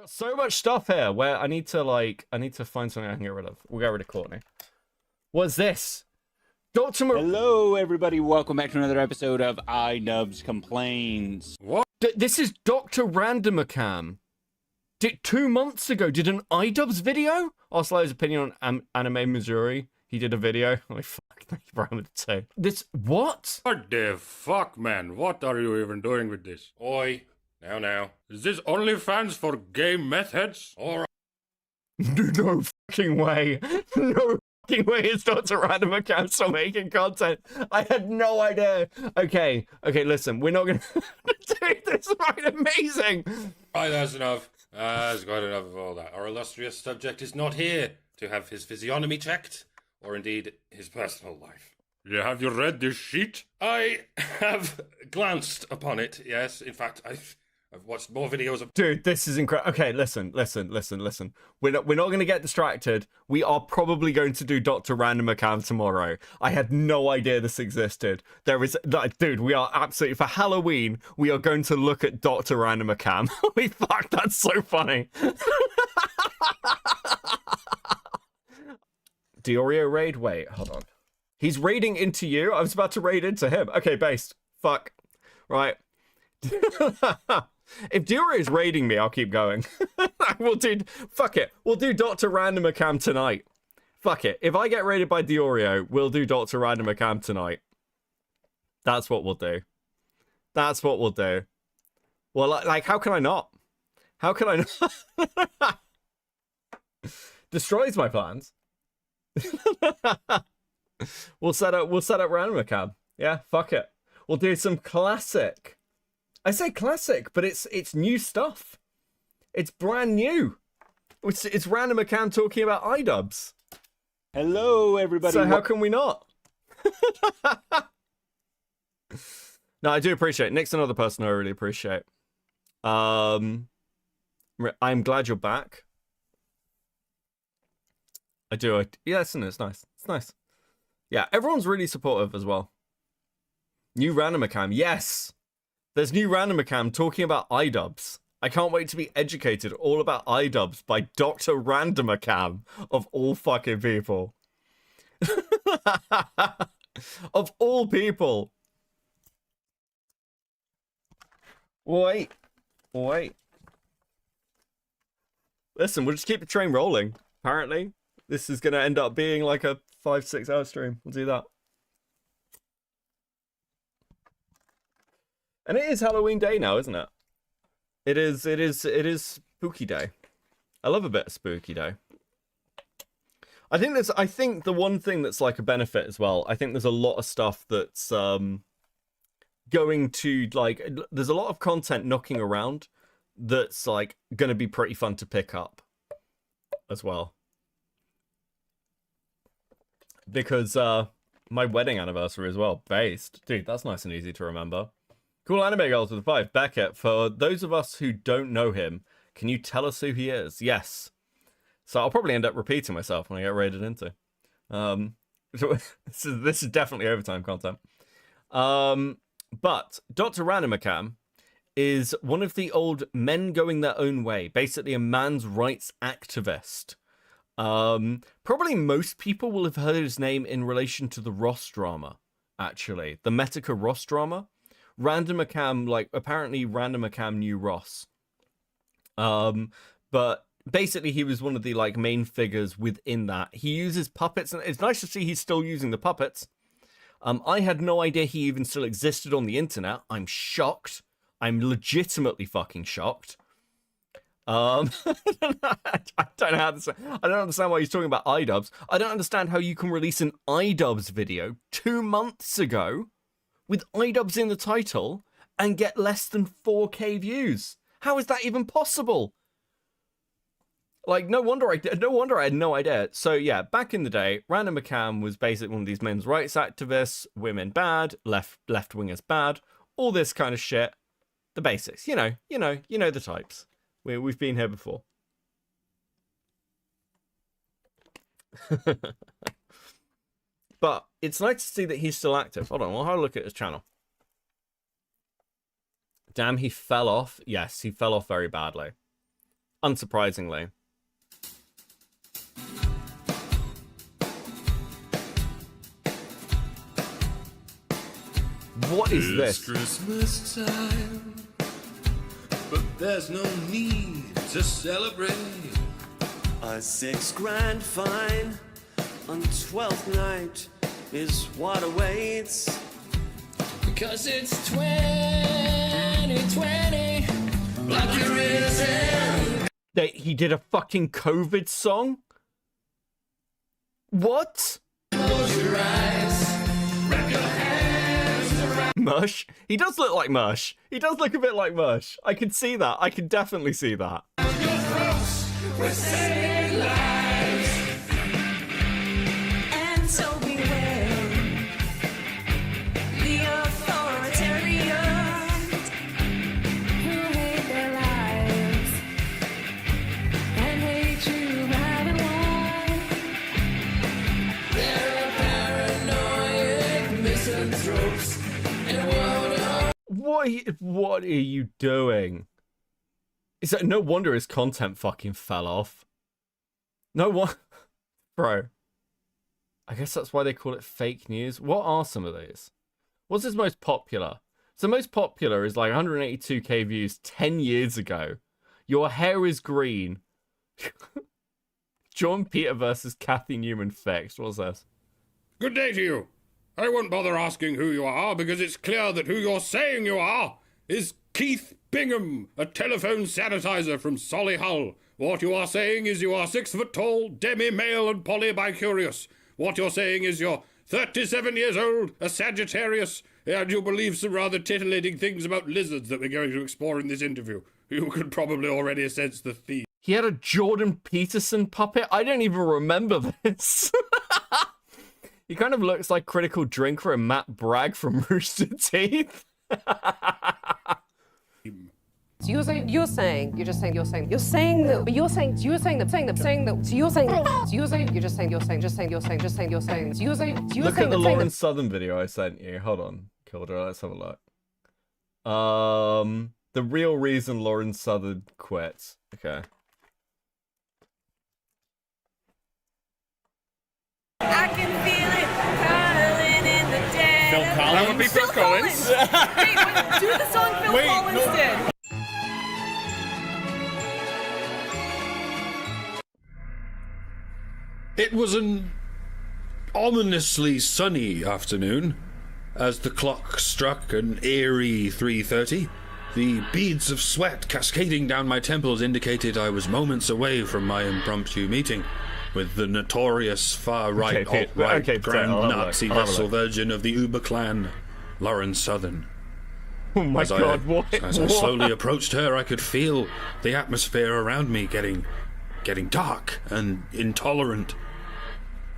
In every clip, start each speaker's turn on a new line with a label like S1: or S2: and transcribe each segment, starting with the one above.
S1: got so much stuff here where I need to find something I can get rid of. We'll get rid of Courtney. What's this?
S2: Hello, everybody. Welcome back to another episode of iDubbbz Complains.
S3: What?
S1: This is Dr Randomercam. 2 months ago, did an iDubbbz video? Oslo's opinion on Anime Missouri. He did a video. Oh, fuck. Thank you for having to say. This, what?
S3: What the fuck, man? What are you even doing with this? Oi. Now. Is this OnlyFans for gay meth heads? Or...
S1: No fucking way. No fucking way is Dr Randomercam still making content. I had no idea. Okay, listen. We're not gonna... Dude, this is right amazing.
S3: Right, that's enough. That's quite enough of all that. Our illustrious subject is not here to have his physiognomy checked, or indeed his personal life. Yeah, have you read this sheet? I have glanced upon it, yes. In fact, I've watched more videos of...
S1: Dude, this is incredible. Okay, listen. We're not going to get distracted. We are probably going to do Dr. Randomercam tomorrow. I had no idea this existed. There is... Dude, we are absolutely... For Halloween, we are going to look at Dr. Randomercam. Holy fuck, that's so funny. Diorio raid? Wait, hold on. He's raiding into you? I was about to raid into him. Okay, based. Fuck. Right. If Diorio is raiding me, I'll keep going. Fuck it. We'll do Dr. Randomercam tonight. Fuck it. If I get raided by Diorio, we'll do Dr. Randomercam tonight. That's what we'll do. That's what we'll do. Well, like, how can I not? How can I not? Destroys my plans. We'll set up Randomercam. Yeah, fuck it. We'll do some classic. I say classic, but it's new stuff. It's brand new. It's Randomercam talking about iDubbbz.
S2: Hello, everybody.
S1: So how can we not? No, I do appreciate it. Nick's another person I really appreciate. I'm glad you're back. I do. Yeah, it's nice. It's nice. Yeah, everyone's really supportive as well. New Randomercam, yes. There's new Randomercam talking about iDubbbz. I can't wait to be educated all about iDubbbz by Dr. Randomercam, of all fucking people. Of all people. Wait. Listen, we'll just keep the train rolling. Apparently, this is going to end up being like a 5-6 hour stream. We'll do that. And it is Halloween day now, isn't it? It is spooky day. I love a bit of spooky day. I think the one thing that's like a benefit as well, I think there's a lot of stuff that's going to, like, there's a lot of content knocking around that's like going to be pretty fun to pick up as well. Because my wedding anniversary as well, based. Dude, that's nice and easy to remember. Cool anime girls with 5. Beckett, for those of us who don't know him, can you tell us who he is? Yes. So I'll probably end up repeating myself when I get raided into. This is definitely overtime content. But Dr. Randomercam is one of the old men going their own way, basically a man's rights activist. Probably most people will have heard his name in relation to the Ross drama, actually. The Metica Ross drama. Randomercam, like, apparently Randomercam knew Ross. But basically he was one of the, like, main figures within that. He uses puppets, and it's nice to see he's still using the puppets. I had no idea he even still existed on the internet. I'm shocked. I'm legitimately fucking shocked. I don't know how to say, I don't understand why he's talking about iDubbbz. I don't understand how you can release an iDubbbz video 2 months ago with iDubbbz in the title and get less than 4K views. How is that even possible? Like, no wonder I had no idea. So yeah, back in the day, Randomercam was basically one of these men's rights activists, women bad, left-wingers bad, all this kind of shit. The basics, you know the types. We've been here before. But it's nice to see that he's still active. Hold on, we'll have a look at his channel. Damn, he fell off. Yes, he fell off very badly. unsurprisingly. What is this?
S4: Christmas time, but there's no need to celebrate.
S5: A $6 grand fine on 12th night is what awaits.
S4: Because it's 2020, like you're in.
S1: He did a fucking COVID song? What?
S4: Close your eyes, wrap your hands around.
S1: Mush? He does look like Mush. He does look a bit like Mush. I can see that. I can definitely see that.
S4: Your throats, we're saving lives.
S6: And so beware the authoritarians who hate their lives and hate you having one.
S4: They're paranoid misanthropes and
S1: What are you doing? Is that no wonder his content fucking fell off? No one, bro. I guess that's why they call it fake news. What are some of these? What's his most popular? So most popular is like 182k views 10 years ago. Your hair is green. John Peter versus Kathy Newman fixed. What's this?
S3: Good day to you. I won't bother asking who you are because it's clear that who you're saying you are is Keith Bingham, a telephone sanitizer from Solihull. What you are saying is you are 6 foot tall, demi-male and polybicurious. What you're saying is you're 37 years old, a Sagittarius, and you believe some rather titillating things about lizards that we're going to explore in this interview. You can probably already sense the theme.
S1: He had a Jordan Peterson puppet? I don't even remember this. He kind of looks like Critical Drinker and Matt Bragg from Rooster Teeth.
S7: So you're saying that, so you're saying that,
S1: Look at the Lauren Southern video I sent you. Hold on, Kilder, let's have a look. The real reason Lauren Southern quits. Okay.
S6: I can feel it curling in the dead.
S3: Phil Collins? That would be Phil Collins.
S6: Wait, do the song Phil Collins did.
S4: It was an ominously sunny afternoon. As the clock struck an eerie 3:30, the beads of sweat cascading down my temples indicated I was moments away from my impromptu meeting with the notorious far-right, alt-right, grand Nazi vessel virgin of the Uber clan, Lauren Southern.
S1: Oh my god, what?
S4: As I slowly approached her, I could feel the atmosphere around me getting dark and intolerant.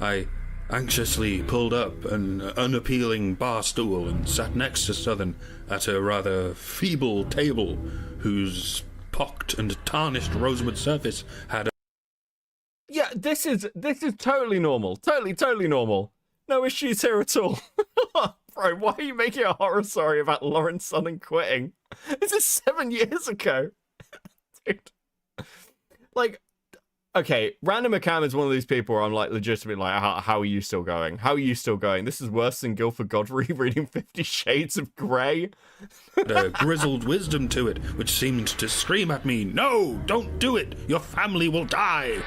S4: I anxiously pulled up an unappealing bar stool and sat next to Southern at a rather feeble table whose pocked and tarnished rosewood surface had
S1: Yeah, this is totally normal. Totally normal. No issues here at all. Bro, why are you making a horror story about Lauren Southern quitting? This is 7 years ago. Dude. Like, okay, Randomercam is one of these people where I'm like legitimately like, how are you still going? How are you still going? This is worse than Guilford Godfrey reading 50 Shades of Grey.
S4: a grizzled wisdom to it, which seemed to scream at me, "No, don't do it! Your family will die!"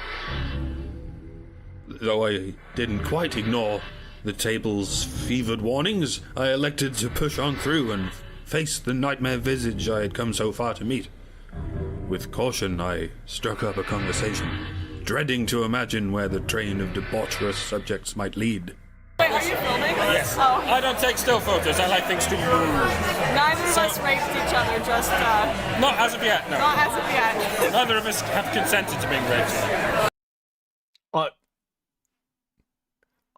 S4: Though I didn't quite ignore the table's fevered warnings, I elected to push on through and face the nightmare visage I had come so far to meet. With caution, I struck up a conversation, dreading to imagine where the train of debaucherous subjects might lead.
S8: Wait, are you filming?
S3: Yes.
S8: Oh.
S3: I don't take still photos. I like things to move.
S8: Neither of us raped each other, just,
S3: Not as of yet, no.
S8: not as of yet.
S3: Neither of us have consented to being raped.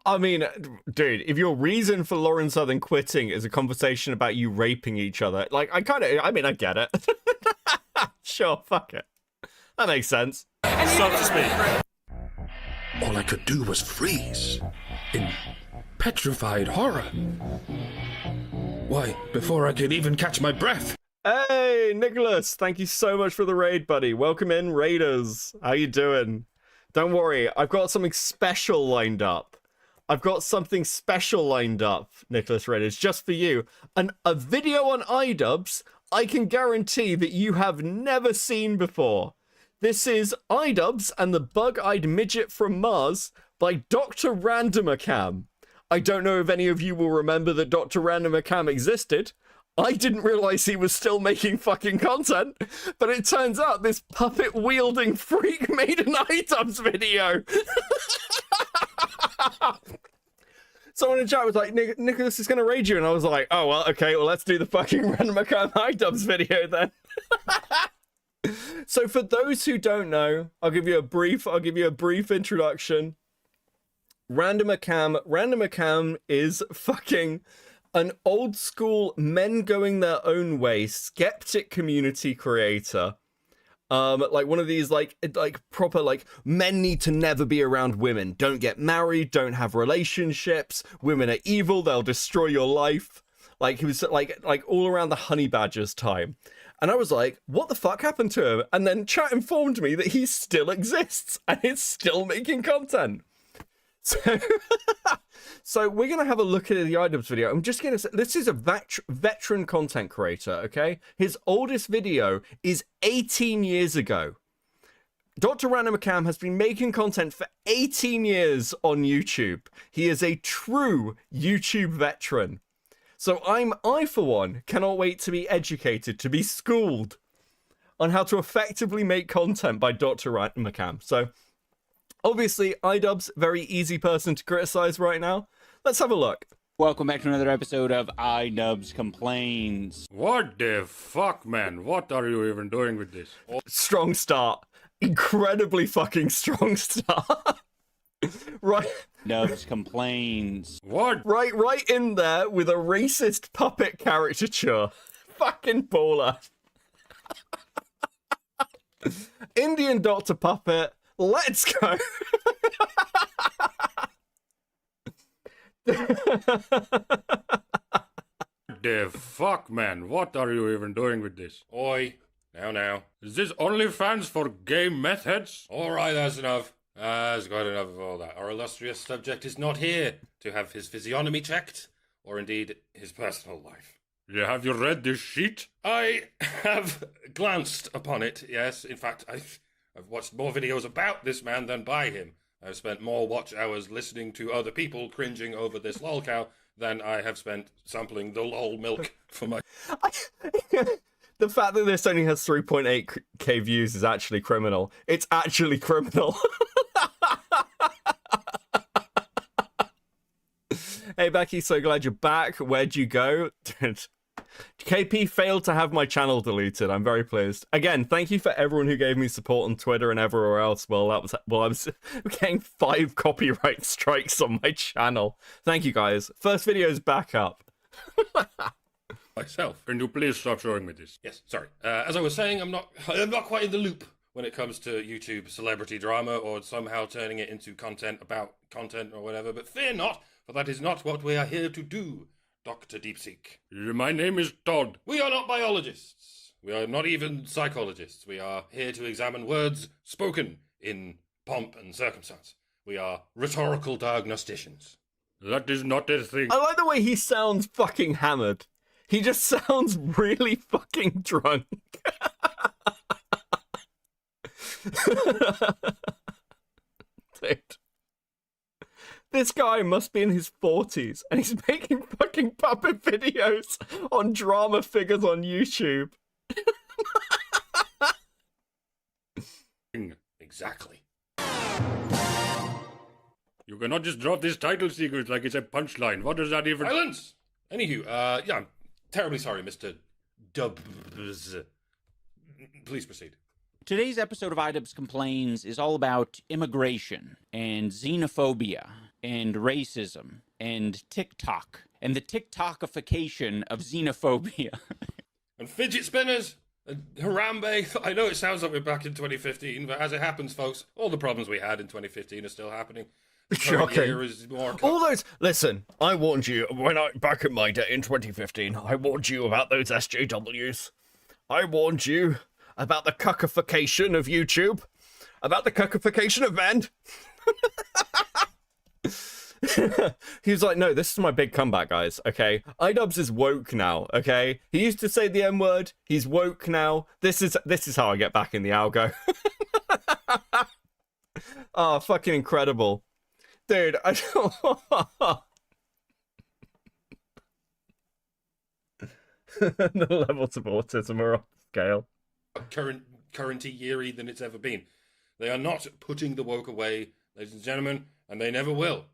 S1: I mean, dude, if your reason for Lauren Southern quitting is a conversation about you raping each other, like, I get it. Sure, fuck it. That makes sense.
S3: So to speak.
S4: All I could do was freeze, in petrified horror. Why, before I could even catch my breath,
S1: Hey! Hey, Nicholas, thank you so much for the raid, buddy. Welcome in, Raiders. How you doing? Don't worry, I've got something special lined up. Nicholas Raiders, just for you. A video on iDubbbz I can guarantee that you have never seen before. This is iDubbbz and the Bug-Eyed Midget from Mars by Dr Randomercam. I don't know if any of you will remember that Dr Randomercam existed. I didn't realize he was still making fucking content, but it turns out this puppet-wielding freak made an iDubbbz video. Someone in chat was like, Nicholas is going to raid you, and I was like, oh, well, okay, well, let's do the fucking Randomercam iDubbbz video then. So for those who don't know, I'll give you a brief introduction. Randomercam is fucking an old school men going their own way skeptic community creator. Like one of these like proper like men need to never be around women. Don't get married, don't have relationships. Women are evil, they'll destroy your life. Like he was like all around the honey badgers time. And I was like, what the fuck happened to him? And then chat informed me that he still exists and is still making content. So we're going to have a look at the iDubbbz video. I'm just going to say, this is a veteran content creator, okay? His oldest video is 18 years ago. Dr. Randomercam has been making content for 18 years on YouTube. He is a true YouTube veteran. So I, for one, cannot wait to be educated, to be schooled on how to effectively make content by Dr. Randomercam. So, obviously, iDubbbz, very easy person to criticize right now. Let's have a look.
S2: Welcome back to another episode of iDubbbz Complains.
S3: What the fuck, man? What are you even doing with this?
S1: Strong start. Incredibly fucking strong start. Right.
S2: iDubbbz Complains.
S3: What?
S1: Right in there with a racist puppet caricature. Fucking baller. Indian Doctor Puppet. Let's go.
S3: The fuck, man? What are you even doing with this? Oi, now. Is this OnlyFans for gay methods? Alright, that's enough. That's quite enough of all that. Our illustrious subject is not here to have his physiognomy checked, or indeed his personal life. Have you read this sheet? I have glanced upon it, yes. In fact, I've watched more videos about this man than by him. I've spent more watch hours listening to other people cringing over this lol cow than I have spent sampling the lol milk for my...
S1: The fact that this only has 3.8k views is actually criminal. It's actually criminal. Hey Becky, so glad you're back. Where'd you go? KP failed to have my channel deleted. I'm very pleased. Again, thank you for everyone who gave me support on Twitter and everywhere else. Well, I was getting 5 copyright strikes on my channel. Thank you guys. First video's back up.
S3: Myself. Can you please stop showing me this? Yes, sorry. As I was saying, I'm not quite in the loop when it comes to YouTube celebrity drama or somehow turning it into content about content or whatever. But fear not, for that is not what we are here to do. Dr. Deepseek. My name is Todd. We are not biologists. We are not even psychologists. We are here to examine words spoken in pomp and circumstance. We are rhetorical diagnosticians. That is not a thing.
S1: I like the way he sounds fucking hammered. He just sounds really fucking drunk. Dude. This guy must be in his 40s, and he's making fucking puppet videos on drama figures on YouTube.
S3: Exactly. You cannot just drop this title sequence like it's a punchline. What does that even... Silence! Anywho, yeah, I'm terribly sorry, Mr. iDubbbz. Please proceed.
S2: Today's episode of iDubbbz Complains is all about immigration and xenophobia and racism and TikTok and the TikTokification of xenophobia.
S3: And fidget spinners and Harambe. I know it sounds like we're back in 2015, but as it happens, folks, all the problems we had in 2015 are still happening.
S1: Shocking.
S3: Is more
S1: All those... Listen, I warned you back in my day in 2015, I warned you about those SJWs. I warned you about the cuckification of YouTube, about the cuckification of men. He's like, no, this is my big comeback, guys. Okay, iDubbbz is woke now. Okay, he used to say the N-word. He's woke now. This is how I get back in the algo. Oh, fucking incredible, dude. The levels of autism are off scale.
S3: Currenty yeary than it's ever been. They are not putting the woke away, ladies and gentlemen, and they never will.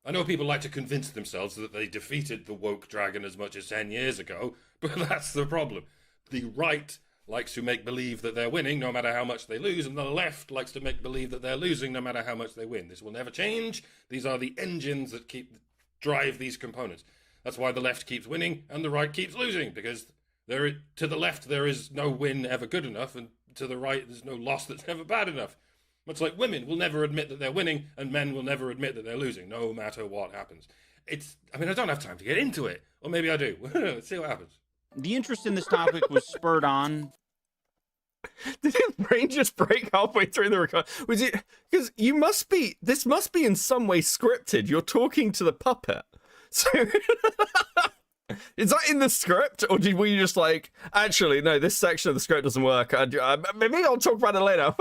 S3: I know people like to convince themselves that they defeated the woke dragon as much as 10 years ago, but that's the problem. The right likes to make believe that they're winning no matter how much they lose, and the left likes to make believe that they're losing no matter how much they win. This will never change. These are the engines that drive these components. That's why the left keeps winning and the right keeps losing, because to the left there is no win ever good enough, and to the right there's no loss that's ever bad enough. Much like women will never admit that they're winning, and men will never admit that they're losing, no matter what happens. I don't have time to get into it. Or maybe I do. Let's see what happens.
S2: The interest in this topic was spurred on.
S1: Did his brain just break halfway through the record? Was it because this must be in some way scripted? You're talking to the puppet. So is that in the script, or were you just like, actually, no, this section of the script doesn't work. Maybe I'll talk about it later.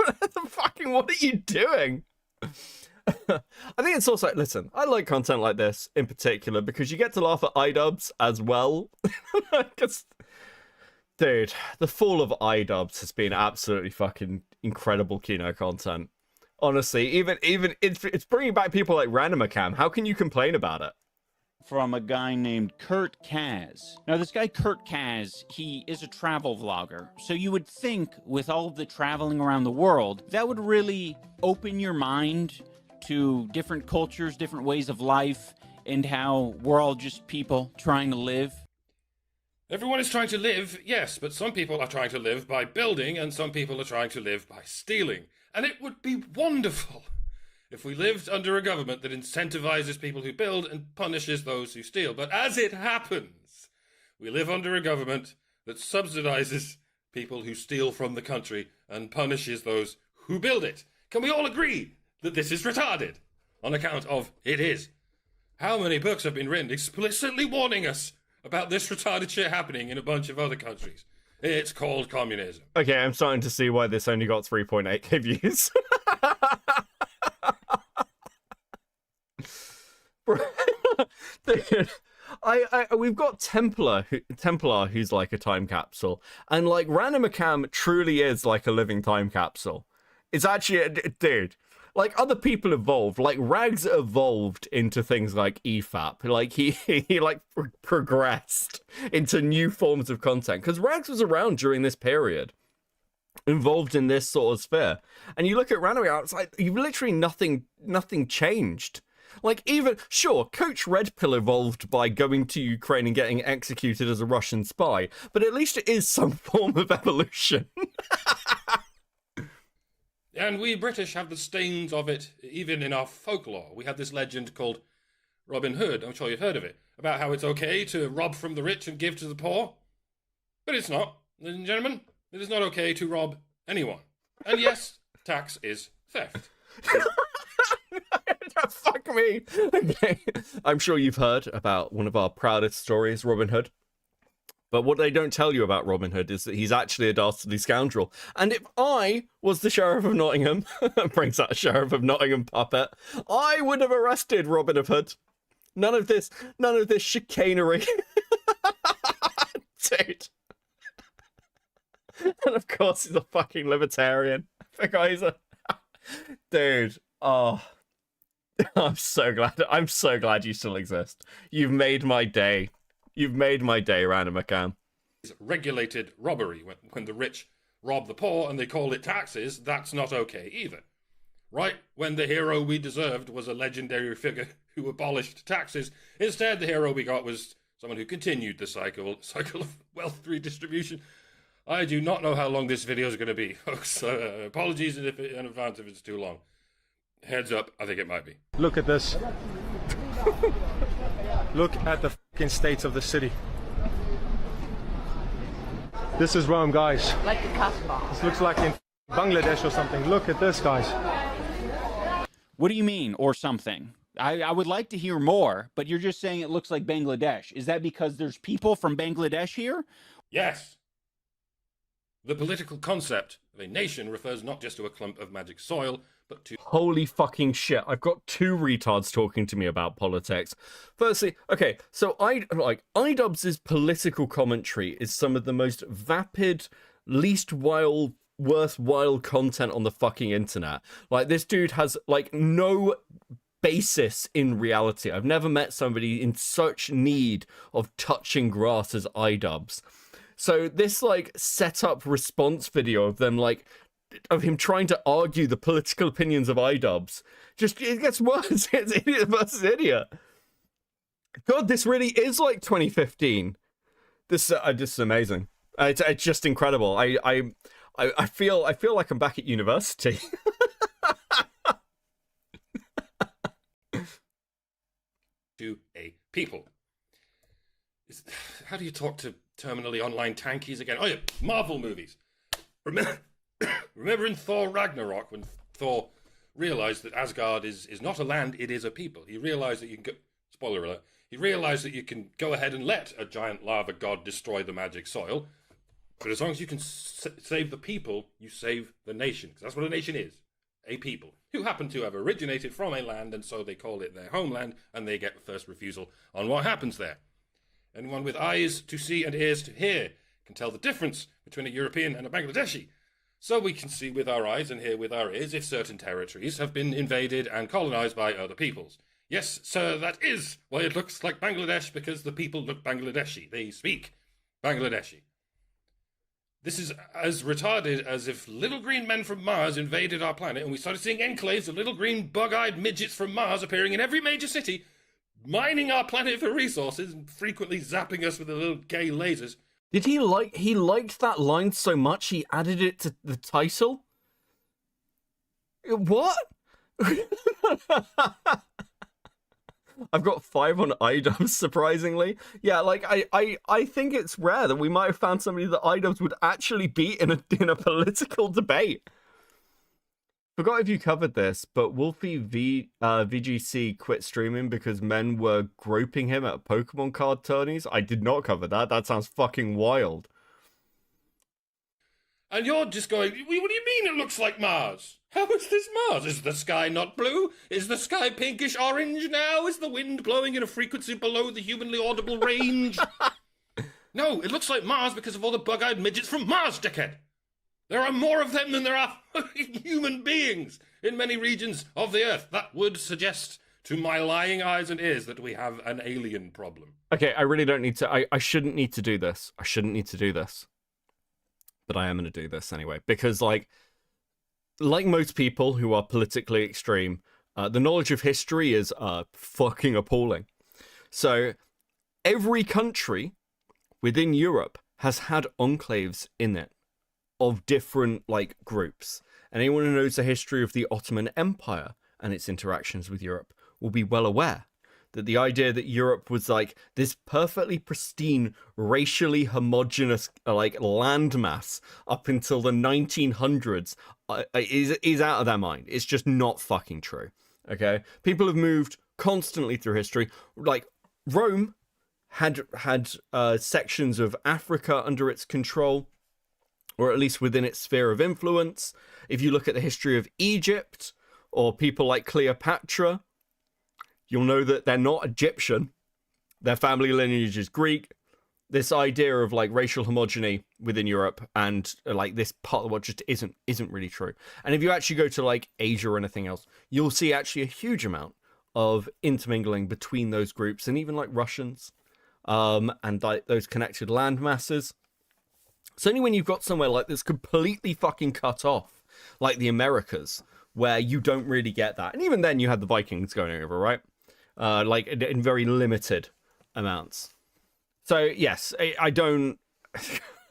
S1: What are you doing? I think it's also, listen, I like content like this in particular because you get to laugh at iDubbbz as well. Dude, the fall of iDubbbz has been absolutely fucking incredible Kino content. Honestly, even it's bringing back people like Randomercam. How can you complain about it?
S2: From a guy named Kurt Kaz. Now, this guy, Kurt Kaz, he is a travel vlogger. So you would think with all of the traveling around the world, that would really open your mind to different cultures, different ways of life, and how we're all just people trying to live.
S3: Everyone is trying to live, yes, but some people are trying to live by building, and some people are trying to live by stealing. And it would be wonderful if we lived under a government that incentivizes people who build and punishes those who steal. But as it happens, we live under a government that subsidizes people who steal from the country and punishes those who build it. Can we all agree that this is retarded? On account of it is. How many books have been written explicitly warning us about this retarded shit happening in a bunch of other countries? It's called communism. Okay,
S1: I'm starting to see why this only got 3.8k views. Dude, we've got Templar, who's like a time capsule, and like Randomercam truly is like a living time capsule. It's actually, dude, like other people evolved, like Rags evolved into things like EFAP, like he like progressed into new forms of content because Rags was around during this period, involved in this sort of sphere, and you look at Randomercam, it's like you've literally nothing changed. Like, even, sure, Coach Red Pill evolved by going to Ukraine and getting executed as a Russian spy, but at least it is some form of evolution.
S3: And we British have the stains of it, even in our folklore. We have this legend called Robin Hood, I'm sure you've heard of it, about how it's okay to rob from the rich and give to the poor. But it's not, ladies and gentlemen. It is not okay to rob anyone. And yes, tax is theft.
S1: Fuck me. Okay. I'm sure you've heard about one of our proudest stories, Robin Hood. But what they don't tell you about Robin Hood is that he's actually a dastardly scoundrel. And if I was the Sheriff of Nottingham, brings out Sheriff of Nottingham puppet, I would have arrested Robin Hood. None of this chicanery. Dude. And of course he's a fucking libertarian. The guy's a... Dude, oh... I'm so glad you still exist. You've made my day. You've made my day, Randomercam.
S3: Regulated robbery. When the rich rob the poor and they call it taxes, that's not okay either. Right when the hero we deserved was a legendary figure who abolished taxes, instead the hero we got was someone who continued the cycle of wealth redistribution. I do not know how long this video is going to be, folks. Apologies in advance if it's too long. Heads up, I think it might be.
S9: Look at this. Look at the fucking state of the city. This is Rome, guys.
S7: Like a Casbah.
S9: This looks like in Bangladesh or something. Look at this, guys.
S2: What do you mean, or something? I would like to hear more, but you're just saying it looks like Bangladesh. Is that because there's people from Bangladesh here?
S3: Yes. The political concept of a nation refers not just to a clump of magic soil, but to...
S1: Holy fucking shit. I've got two retards talking to me about politics. Firstly, okay, so iDubbbz's political commentary is some of the most vapid, least wild, worthwhile content on the fucking internet. Like, this dude has, like, no basis in reality. I've never met somebody in such need of touching grass as iDubbbz. So this, like, set-up response video of them, like, of him trying to argue the political opinions of iDubbbz, just, it gets worse. It's idiot versus idiot. God, this really is like 2015. This is amazing. It's just incredible. I feel like I'm back at university.
S3: to a people. How do you talk to terminally online tankies again? Oh yeah, Marvel movies. Remember in Thor Ragnarok when Thor realized that Asgard is not a land, it is a people. He realized that you can go... Spoiler alert. He realized that you can go ahead and let a giant lava god destroy the magic soil, but as long as you can save the people, you save the nation. Because that's what a nation is. A people. Who happen to have originated from a land, and so they call it their homeland, and they get first refusal on what happens there. Anyone with eyes to see and ears to hear can tell the difference between a European and a Bangladeshi. So we can see with our eyes and hear with our ears if certain territories have been invaded and colonized by other peoples. Yes, sir, that is why it looks like Bangladesh, because the people look Bangladeshi. They speak Bangladeshi. This is as retarded as if little green men from Mars invaded our planet and we started seeing enclaves of little green bug-eyed midgets from Mars appearing in every major city, mining our planet for resources and frequently zapping us with the little gay lasers.
S1: Did he liked that line so much he added it to the title? What? I've got 5 on iDubbbz, surprisingly. Yeah, like, I think it's rare that we might have found somebody that iDubbbz would actually beat in a political debate. Forgot if you covered this, but Wolfie VGC quit streaming because men were groping him at Pokemon card tourneys. I did not cover that. That sounds fucking wild.
S3: And you're just going, what do you mean it looks like Mars? How is this Mars? Is the sky not blue? Is the sky pinkish orange now? Is the wind blowing in a frequency below the humanly audible range? No, it looks like Mars because of all the bug-eyed midgets from Mars, dickhead. There are more of them than there are human beings in many regions of the Earth. That would suggest to my lying eyes and ears that we have an alien problem.
S1: Okay, I really don't need to... I shouldn't need to do this. I shouldn't need to do this. But I am going to do this anyway. Because, like most people who are politically extreme, the knowledge of history is fucking appalling. So, every country within Europe has had enclaves in it of different, like, groups. And anyone who knows the history of the Ottoman Empire and its interactions with Europe will be well aware that the idea that Europe was, like, this perfectly pristine, racially homogenous, like, landmass up until the 1900s is out of their mind. It's just not fucking true, okay? People have moved constantly through history. Like, Rome had sections of Africa under its control, or at least within its sphere of influence. If you look at the history of Egypt, or people like Cleopatra, you'll know that they're not Egyptian. Their family lineage is Greek. This idea of, like, racial homogeny within Europe and, like, this part of the world just isn't really true. And if you actually go to, like, Asia or anything else, you'll see actually a huge amount of intermingling between those groups, and even, like, Russians, and, like, those connected land masses. It's only when you've got somewhere like this completely fucking cut off, like the Americas, where you don't really get that. And even then, you had the Vikings going over, right? Like, in very limited amounts. So, yes, I don't...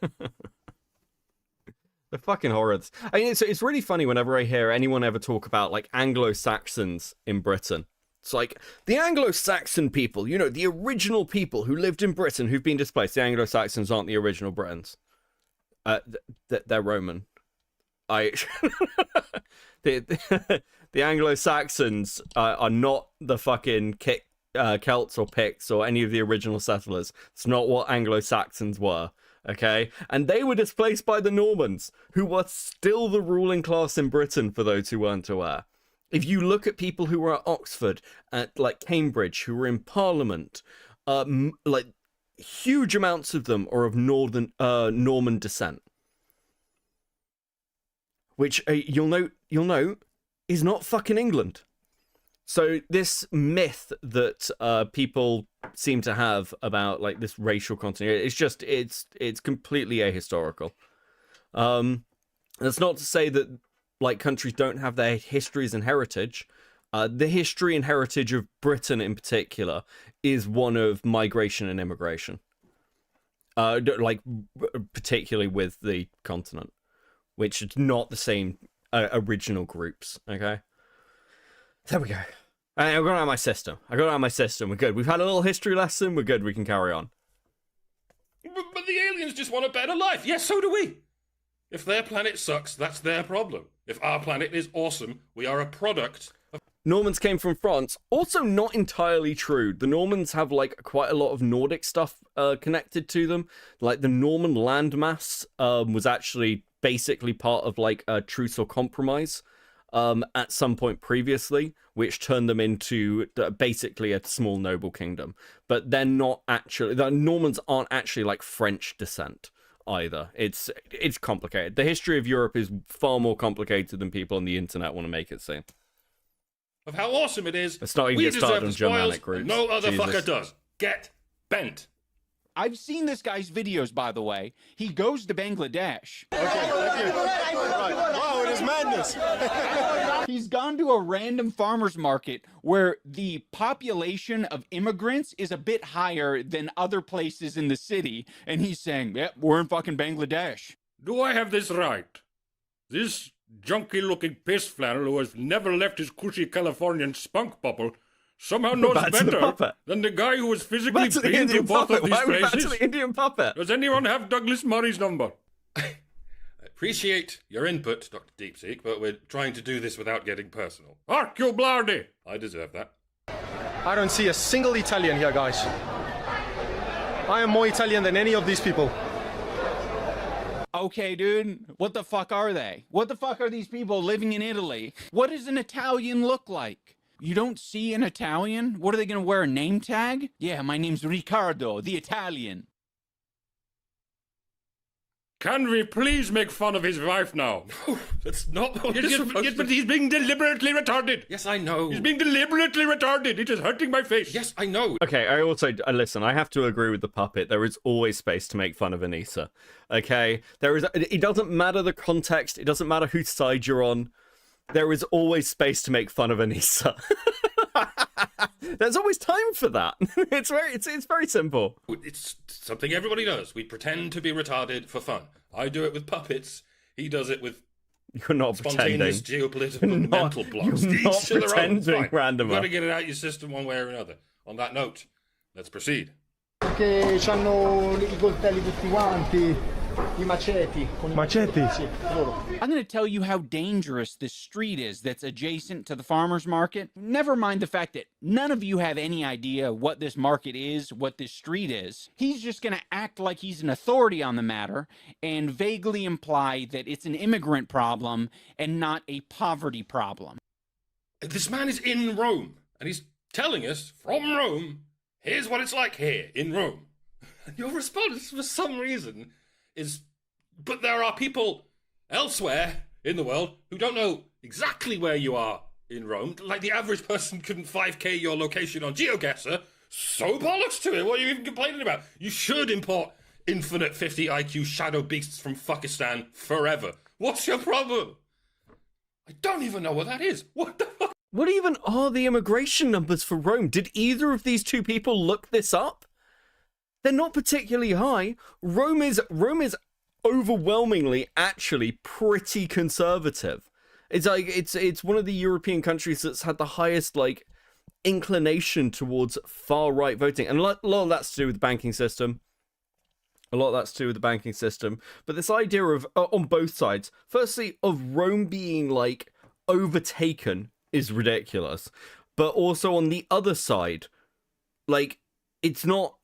S1: The fucking horrors. I mean, it's really funny whenever I hear anyone ever talk about, like, Anglo-Saxons in Britain. It's like, the Anglo-Saxon people, you know, the original people who lived in Britain who've been displaced. The Anglo-Saxons aren't the original Britons. They're Roman. The Anglo-Saxons are not the fucking Celts or Picts or any of the original settlers. It's not what Anglo-Saxons were, okay? And they were displaced by the Normans, who were still the ruling class in Britain, for those who weren't aware. If you look at people who were at Oxford, at like Cambridge, who were in Parliament, like huge amounts of them are of Norman descent. Which you'll note is not fucking England. So this myth that people seem to have about like this racial continuity, it's completely ahistorical. That's not to say that like countries don't have their histories and heritage. The history and heritage of Britain in particular is one of migration and immigration. Like particularly with the continent, which is not the same original groups. Okay, there we go. I got it out of my system. We're good. We've had a little history lesson. We're good. We can carry on.
S3: But the aliens just want a better life. Yes, so do we. If their planet sucks, that's their problem. If our planet is awesome, we are a product of...
S1: Normans came from France. Also not entirely true. The Normans have like quite a lot of Nordic stuff connected to them. Like the Norman landmass was actually basically part of like a truce or compromise at some point previously, which turned them into basically a small noble kingdom. But they're not actually... The Normans aren't actually like French descent either. It's complicated. The history of Europe is far more complicated than people on the internet want to make it seem.
S3: Of how awesome it is.
S1: Let's not even
S3: We
S1: get started
S3: deserve
S1: on
S3: the spoils,
S1: Germanic groups.
S3: and no other
S1: Jesus.
S3: fucker does. Get bent.
S2: I've seen this guy's videos, by the way. He goes to Bangladesh.
S9: Wow, it is madness.
S2: He's gone to a random farmer's market where the population of immigrants is a bit higher than other places in the city. And he's saying, yep, we're in fucking Bangladesh.
S3: Do I have this right? This junky-looking piss flannel who has never left his cushy Californian spunk bubble somehow knows
S1: Back to the
S3: better
S1: puppet.
S3: than the guy who was physically
S1: Back to the
S3: been to
S1: Indian
S3: both
S1: puppet.
S3: of these
S1: Why are we back to
S3: places.
S1: the Indian puppet?
S3: Does anyone have Douglas Murray's number? I appreciate your input, Dr. Deepseek, but we're trying to do this without getting personal. Hark you, Blardy! I deserve that.
S9: I don't see a single Italian here, guys. I am more Italian than any of these people.
S2: Okay, dude, what the fuck are they? What the fuck are these people living in Italy? What does an Italian look like? You don't see an Italian? What are they gonna wear, a name tag? Yeah, my name's Riccardo, the Italian.
S3: Can we please make fun of his wife now? No, that's not what we're supposed to... But he's being deliberately retarded. Yes, I know. He's being deliberately retarded. It is hurting my face. Yes, I know.
S1: Okay, I also listen. I have to agree with the puppet. There is always space to make fun of Anissa. Okay, there is. It doesn't matter the context. It doesn't matter whose side you're on. There is always space to make fun of Anissa. There's always time for that. It's very simple.
S3: It's something everybody does. We pretend to be retarded for fun. I do it with puppets. He does it with
S1: You're not
S3: spontaneous geopolitical mental blocks.
S1: You're not
S3: Each to their own. It's
S1: pretending,
S3: fine.
S1: Randomer.
S3: You've got to get it out of your system one way or another. On that note, let's proceed.
S10: Che c'hanno I coltelli tutti quanti, I maceti.
S9: Maceti?
S10: Sì, loro.
S2: I'm going to tell you how dangerous this street is that's adjacent to the farmer's market. Never mind the fact that none of you have any idea what this market is, what this street is. He's just going to act like he's an authority on the matter and vaguely imply that it's an immigrant problem and not a poverty problem.
S3: This man is in Rome, and he's telling us from Rome, here's what it's like here in Rome. And your response, for some reason, is, but there are people elsewhere in the world who don't know exactly where you are in Rome. Like the average person couldn't 5K your location on GeoGuessr. So bollocks to it. What are you even complaining about? You should import infinite 50 IQ shadow beasts from Fuckistan forever. What's your problem? I don't even know what that is. What the fuck?
S1: What even are the immigration numbers for Rome? Did either of these two people look this up? They're not particularly high. Rome is overwhelmingly actually pretty conservative. It's like it's one of the European countries that's had the highest like inclination towards far right voting, and a lot of that's to do with the banking system. A lot of that's to do with the banking system. But this idea of, on both sides, firstly, of Rome being, like, overtaken is ridiculous. But also on the other side, like, it's not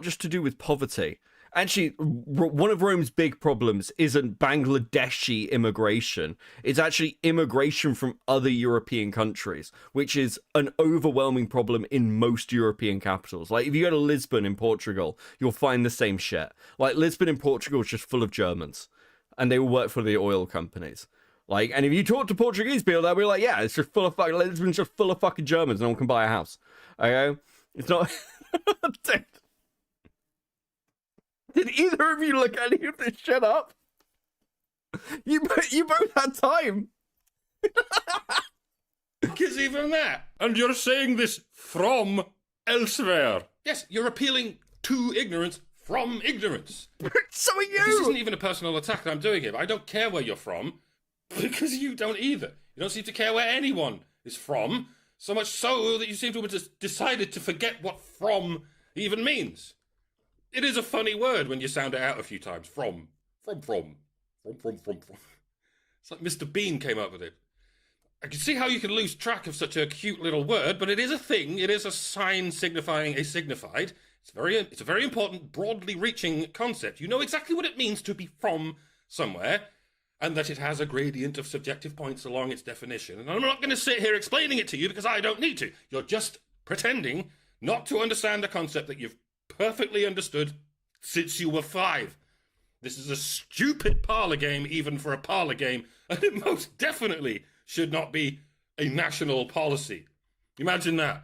S1: just to do with poverty. Actually, one of Rome's big problems isn't Bangladeshi immigration. It's actually immigration from other European countries, which is an overwhelming problem in most European capitals. Like, if you go to Lisbon in Portugal, you'll find the same shit. Like, Lisbon in Portugal is just full of Germans, and they all work for the oil companies. Like, and if you talk to Portuguese people, they'll be like, yeah, it's just full of fucking, Lisbon's just full of fucking Germans, no one can buy a house. Okay? It's not... Did either of you look any of this shit up? You both had time.
S3: Because even that.
S4: And you're saying this from elsewhere.
S3: Yes, you're appealing to ignorance from ignorance.
S1: So are you.
S3: This isn't even a personal attack that I'm doing here. I don't care where you're from, because you don't either. You don't seem to care where anyone is from, so much so that you seem to have just decided to forget what from even means. It is a funny word when you sound it out a few times. From. It's like Mr. Bean came up with it. I can see how you can lose track of such a cute little word, but it is a thing. It is a sign signifying a signified. It's a very important, broadly reaching concept. You know exactly what it means to be from somewhere, and that it has a gradient of subjective points along its definition. And I'm not going to sit here explaining it to you because I don't need to. You're just pretending not to understand a concept that you've perfectly understood since you were 5. This is a stupid parlor game, even for a parlor game, and it most definitely should not be a national policy. Imagine that.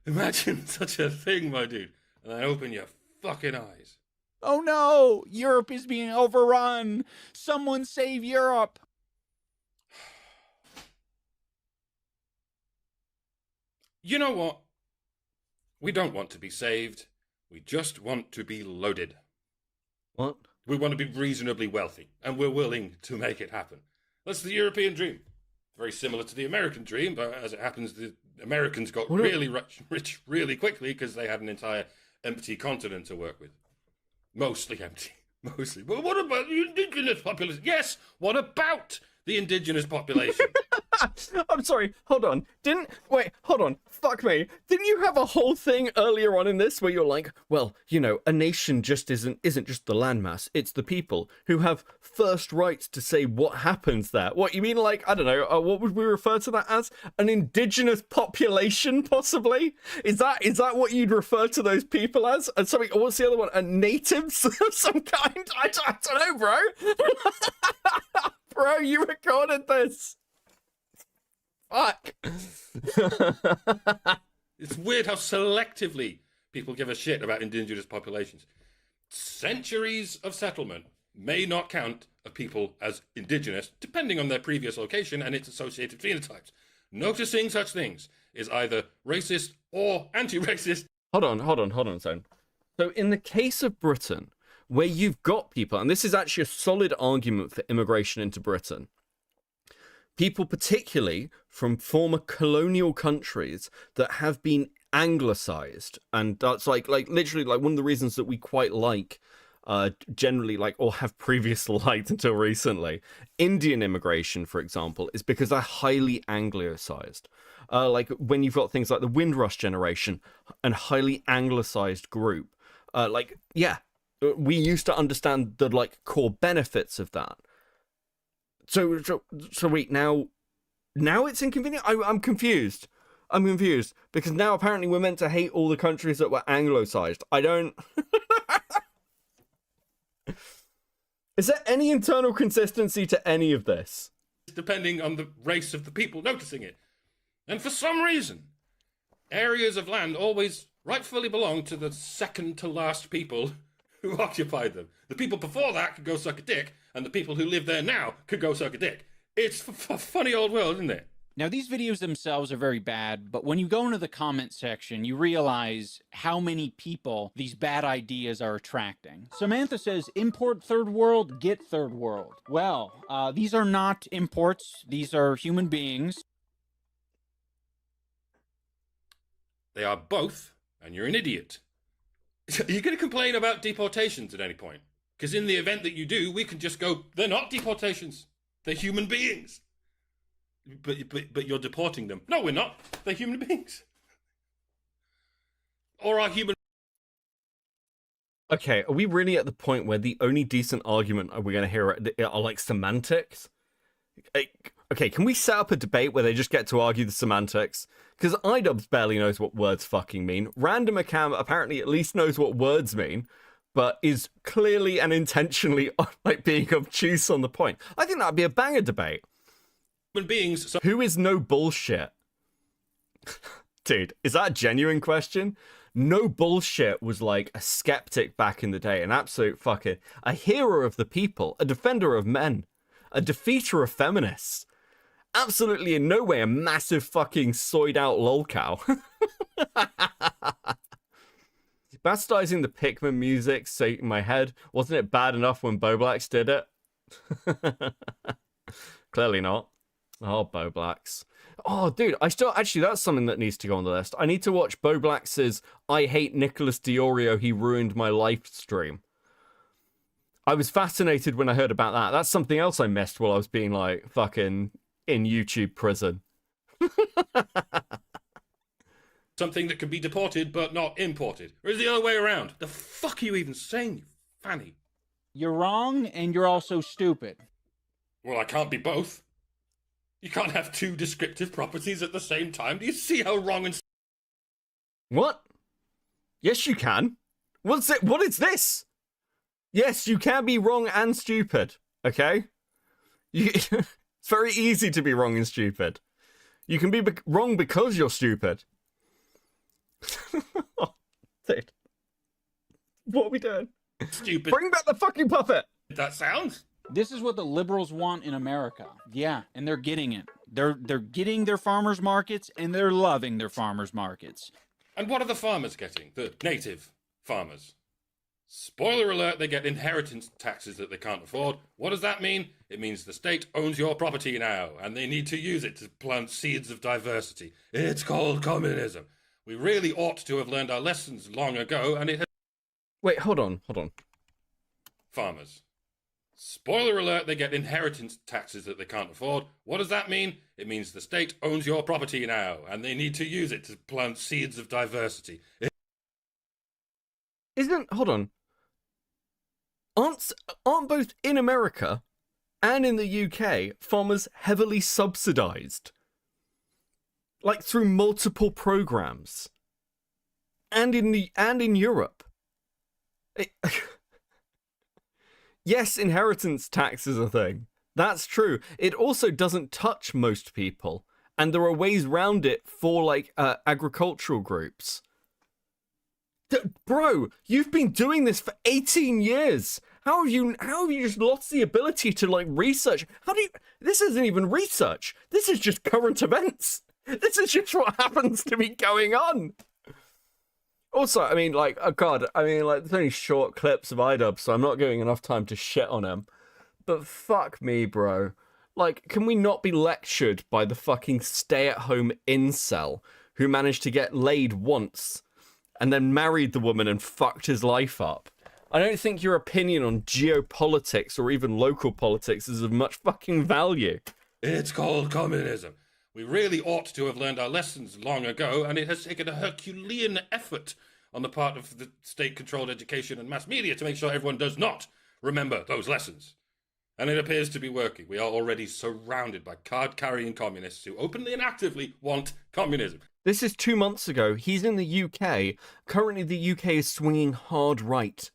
S3: Imagine such a thing, my dude. And then open your fucking eyes.
S2: Oh no! Europe is being overrun! Someone save Europe!
S3: You know what? We don't want to be saved. We just want to be loaded.
S1: What?
S3: We want to be reasonably wealthy, and we're willing to make it happen. That's the European dream. Very similar to the American dream, but as it happens, the Americans got really rich really quickly because they had an entire empty continent to work with. Mostly empty. Mostly. But what about the indigenous population? Yes, what about the indigenous population?
S1: I'm sorry, hold on. Hold on. Fuck me. Didn't you have a whole thing earlier on in this where you're like, well, you know, a nation just isn't just the landmass, it's the people who have first rights to say what happens there. What, you mean like, I don't know, what would we refer to that as? An indigenous population, possibly? Is that what you'd refer to those people as? And something, what's the other one? Natives of some kind? I don't know, bro. Bro, you recorded this. Fuck.
S3: It's weird how selectively people give a shit about indigenous populations. Centuries of settlement may not count a people as indigenous, depending on their previous location and its associated phenotypes. Noticing such things is either racist or anti-racist.
S1: Hold on, son. So in the case of Britain, where you've got people, and this is actually a solid argument for immigration into Britain, people particularly from former colonial countries that have been anglicized, and that's like literally like one of the reasons that we quite like generally like or have previously liked until recently Indian immigration, for example, is because they're highly anglicized. Like when you've got things like the Windrush generation and highly anglicized group, like yeah, we used to understand the like core benefits of that. So wait, now it's inconvenient? I'm confused. I'm confused. Because now apparently we're meant to hate all the countries that were Anglicized. I don't... Is there any internal consistency to any of this?
S3: Depending on the race of the people noticing it. And for some reason, areas of land always rightfully belong to the second to last people who occupied them. The people before that could go suck a dick, and the people who live there now could go suck a dick. It's a funny old world, isn't it?
S2: Now, these videos themselves are very bad, but when you go into the comment section, you realize how many people these bad ideas are attracting. Samantha says, import third world, get third world. Well, these are not imports. These are human beings.
S3: They are both, and you're an idiot. Are you going to complain about deportations at any point? Because in the event that you do, we can just go, they're not deportations. They're human beings. But you're deporting them. No, we're not. They're human beings. Or are human...
S1: Okay, are we really at the point where the only decent argument we're going to hear are like semantics? Okay, can we set up a debate where they just get to argue the semantics? Because iDubbbz barely knows what words fucking mean. Randomercam apparently at least knows what words mean, but is clearly and intentionally like being obtuse on the point. I think that'd be a banger debate.
S3: Human beings... So
S1: who is no bullshit? Dude, is that a genuine question? No bullshit was like a skeptic back in the day, an absolute fucking... a hero of the people, a defender of men, a defeater of feminists. Absolutely in no way a massive fucking soyed out lolcow. Bastardizing the Pikmin music straight in my head. Wasn't it bad enough when Boblax did it? Clearly not. Oh, Boblax. Oh, dude, actually, that's something that needs to go on the list. I need to watch Boblax's I Hate Nicholas Diorio, He Ruined My Life stream. I was fascinated when I heard about that. That's something else I missed while I was being, like, fucking in YouTube prison.
S3: Something that can be deported but not imported. Or is it the other way around? The fuck are you even saying, you fanny?
S2: You're wrong, and you're also stupid.
S3: Well, I can't be both. You can't have two descriptive properties at the same time. Do you see how wrong and...
S1: What? Yes, you can. What's it? What is this? Yes, you can be wrong and stupid, okay? It's very easy to be wrong and stupid. You can be wrong because you're stupid. Oh, dude. What are we doing?
S3: Stupid.
S1: Bring back the fucking puppet!
S3: That sounds...
S2: This is what the liberals want in America. Yeah, and they're getting it. They're getting their farmers markets, and they're loving their farmers markets.
S3: And what are the farmers getting? The native farmers. Spoiler alert, they get inheritance taxes that they can't afford. What does that mean? It means the state owns your property now, and they need to use it to plant seeds of diversity. It's called communism. We really ought to have learned our lessons long ago, and it has...
S1: Wait, hold on.
S3: Farmers. Spoiler alert, they get inheritance taxes that they can't afford. What does that mean? It means the state owns your property now, and they need to use it to plant seeds of diversity.
S1: Hold on. Aren't both in America and in the UK farmers heavily subsidized? Like through multiple programs. And in Europe. Yes, inheritance tax is a thing. That's true. It also doesn't touch most people. And there are ways around it for, like, agricultural groups. Bro, you've been doing this for 18 years. How have you just lost the ability to, like, research? This isn't even research. This is just current events. This is just what happens to be going on. Also, I mean, like, oh god, I mean, like, there's only short clips of iDubbbz, so I'm not giving enough time to shit on him. But fuck me, bro. Like, can we not be lectured by the fucking stay-at-home incel who managed to get laid once and then married the woman and fucked his life up? I don't think your opinion on geopolitics or even local politics is of much fucking value.
S3: It's called communism. We really ought to have learned our lessons long ago, and it has taken a Herculean effort on the part of the state-controlled education and mass media to make sure everyone does not remember those lessons. And it appears to be working. We are already surrounded by card-carrying communists who openly and actively want communism.
S1: This is 2 months ago. He's in the UK. Currently, the UK is swinging hard right.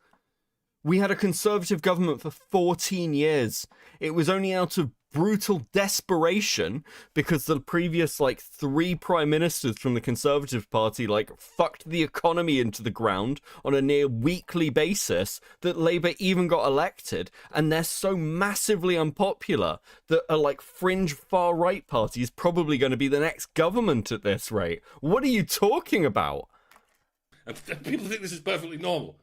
S1: We had a conservative government for 14 years. It was only out of brutal desperation because the previous, like, 3 prime ministers from the Conservative Party, like, fucked the economy into the ground on a near weekly basis that Labour even got elected, and they're so massively unpopular that a, like, fringe far-right party is probably going to be the next government at this rate. What are you talking about?
S3: And people think this is perfectly normal.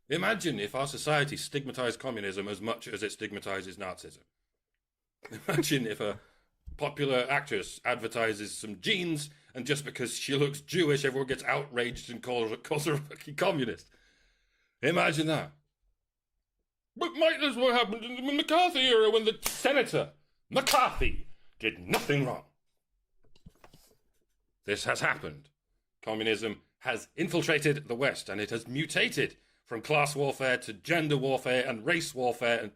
S3: Imagine if our society stigmatized communism as much as it stigmatizes Nazism. Imagine if a popular actress advertises some jeans, and just because she looks Jewish, everyone gets outraged and calls her a fucking communist. Imagine that. But might as well happen in the McCarthy era when the Senator McCarthy did nothing wrong. This has happened. Communism has infiltrated the West, and it has mutated from class warfare to gender warfare and race warfare and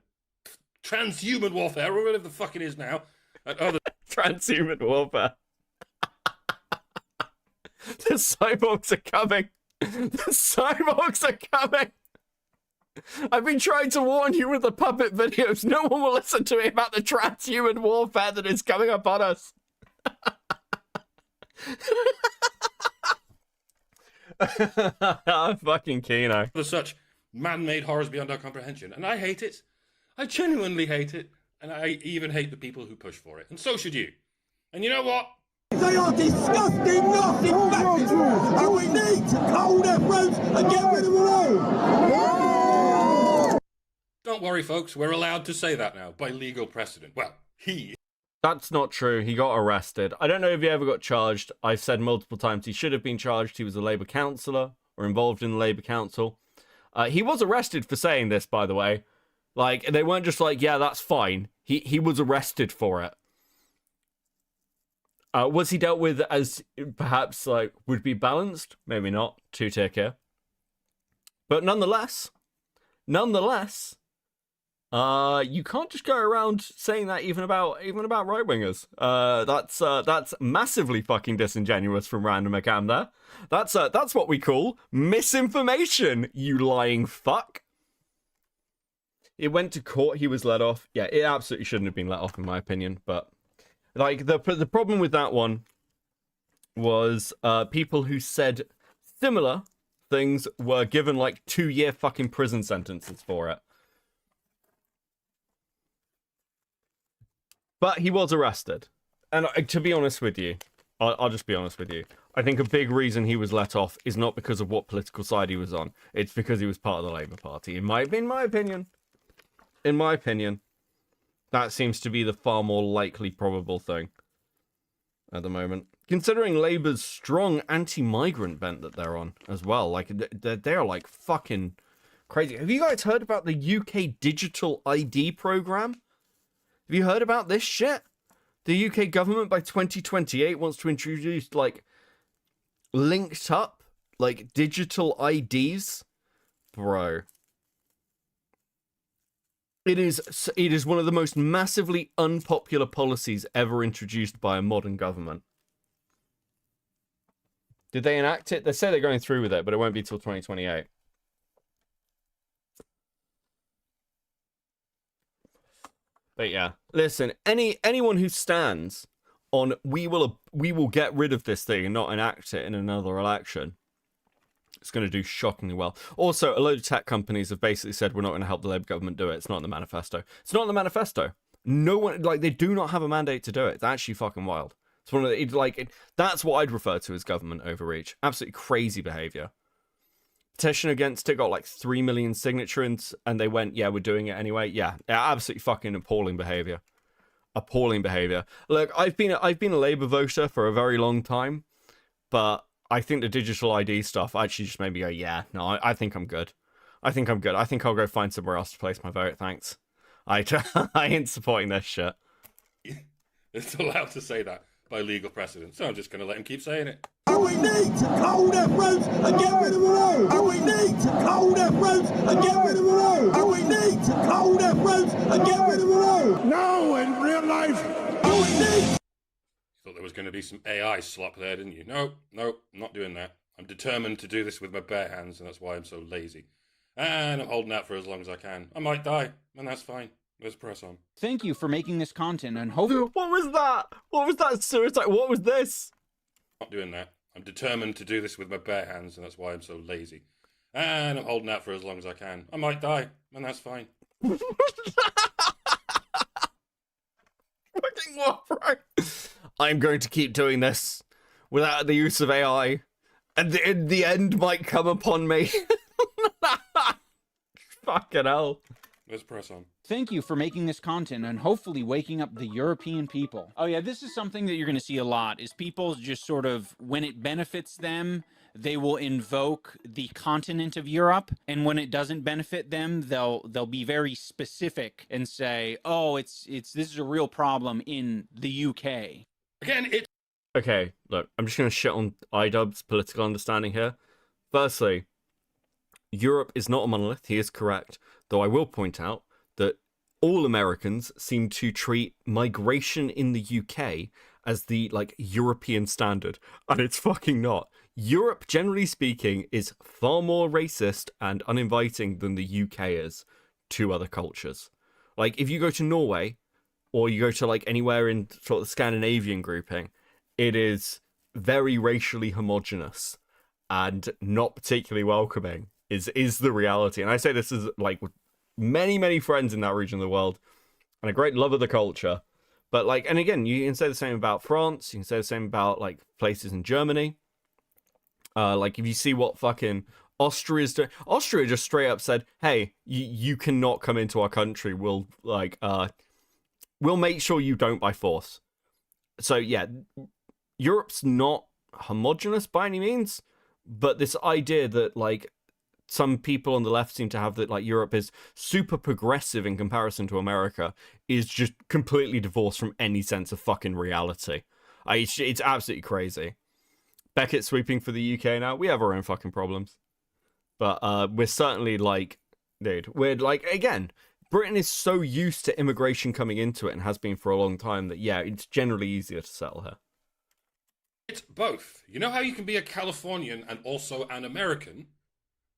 S3: transhuman warfare, or whatever the fuck it is now, and other
S1: transhuman warfare. The cyborgs are coming. The cyborgs are coming. I've been trying to warn you with the puppet videos. No one will listen to me about the transhuman warfare that is coming upon us. Fucking Kino.
S3: There's such man-made horrors beyond our comprehension, and I hate it. I genuinely hate it, and I even hate the people who push for it, and so should you. And you know what?
S10: They are disgusting, nasty bastards, and we need to hold their throats and get rid of them all.
S3: Don't worry, folks, we're allowed to say that now, by legal precedent. Well, he...
S1: That's not true. He got arrested. I don't know if he ever got charged. I've said multiple times he should have been charged. He was a Labour councillor or involved in the Labour Council. He was arrested for saying this, by the way. Like, they weren't just like, yeah, that's fine. He was arrested for it. Was he dealt with as perhaps, like, would be balanced? Maybe not. Two-tier here. But nonetheless, you can't just go around saying that even about right-wingers. That's massively fucking disingenuous from Randomercam there. That's what we call misinformation, you lying fuck. It went to court, he was let off. Yeah, it absolutely shouldn't have been let off in my opinion, but like the problem with that one was people who said similar things were given like 2-year fucking prison sentences for it. But he was arrested. And to be honest with you, I'll just be honest with you. I think a big reason he was let off is not because of what political side he was on. It's because he was part of the Labour Party. In my opinion, that seems to be the far more likely probable thing at the moment. Considering Labour's strong anti-migrant bent that they're on as well. Like, they're like fucking crazy. Have you guys heard about the UK digital ID program? Have you heard about this shit? The UK government by 2028 wants to introduce, like, linked up, like, digital IDs. Bro. It is one of the most massively unpopular policies ever introduced by a modern government. Did they enact it? They say they're going through with it, but it won't be till 2028. But yeah, listen, anyone who stands on we will get rid of this thing and not enact it in another election, it's going to do shockingly well. Also, a load of tech companies have basically said we're not going to help the Labour government do it. It's not in the manifesto. It's not in the manifesto. No one, like, they do not have a mandate to do it. It's actually fucking wild. It's one of the, that's what I'd refer to as government overreach. Absolutely crazy behaviour. Petition against it got like 3 million signatures, and they went, yeah, we're doing it anyway. Yeah, absolutely fucking appalling behaviour. Appalling behaviour. Look, I've been a Labour voter for a very long time, but I think the digital ID stuff actually just made me go, yeah, no, I think I'm good. I think I'm good. I think I'll go find somewhere else to place my vote, thanks. I ain't supporting this shit.
S3: It's allowed to say that by legal precedent, so I'm just going to let him keep saying it.
S10: And we need to hold their throats and get rid of them all. And we need to hold their throats and get rid of them all. And we need to hold their throats and get rid of them all. No, in real life. And we need.
S3: Thought there was going to be some AI slop there, didn't you? No, I'm not doing that. I'm determined to do this with my bare hands, and that's why I'm so lazy. And I'm holding out for as long as I can. I might die, and that's fine. Let's press on.
S2: Thank you for making this content, and hope...
S1: What was that? What was that suicide? What was this?
S3: Not doing that. I'm determined to do this with my bare hands, and that's why I'm so lazy. And I'm holding out for as long as I can. I might die, and that's fine.
S1: Fucking what, bro? I'm going to keep doing this without the use of AI, and the end might come upon me. Fucking hell.
S3: Let's press on.
S2: Thank you for making this content and hopefully waking up the European people. Oh yeah, this is something that you're going to see a lot, is people just sort of, when it benefits them, they will invoke the continent of Europe, and when it doesn't benefit them, they'll be very specific and say, "Oh, this is a real problem in the UK."
S3: Again,
S1: Okay, look, I'm just going to shit on iDubbbz political understanding here. Firstly, Europe is not a monolith. He is correct. Though I will point out that all Americans seem to treat migration in the UK as the, like, European standard. And it's fucking not. Europe, generally speaking, is far more racist and uninviting than the UK is to other cultures. Like, if you go to Norway, or you go to, like, anywhere in sort of the Scandinavian grouping, it is very racially homogenous and not particularly welcoming is the reality. And I say this is like with many friends in that region of the world and a great love of the culture. But like, and again, you can say the same about France. You can say the same about like places in Germany. Like if you see what fucking Austria's doing, Austria just straight up said, "Hey, you cannot come into our country. We'll make sure you don't by force." So yeah, Europe's not homogenous by any means, but this idea that like some people on the left seem to have that like Europe is super progressive in comparison to America is just completely divorced from any sense of fucking reality. It's absolutely crazy. Beckett sweeping for the UK now. We have our own fucking problems, but we're certainly like, dude, we're like, again, Britain is so used to immigration coming into it and has been for a long time that yeah, it's generally easier to settle here.
S3: It's both. You know how you can be a Californian and also an American?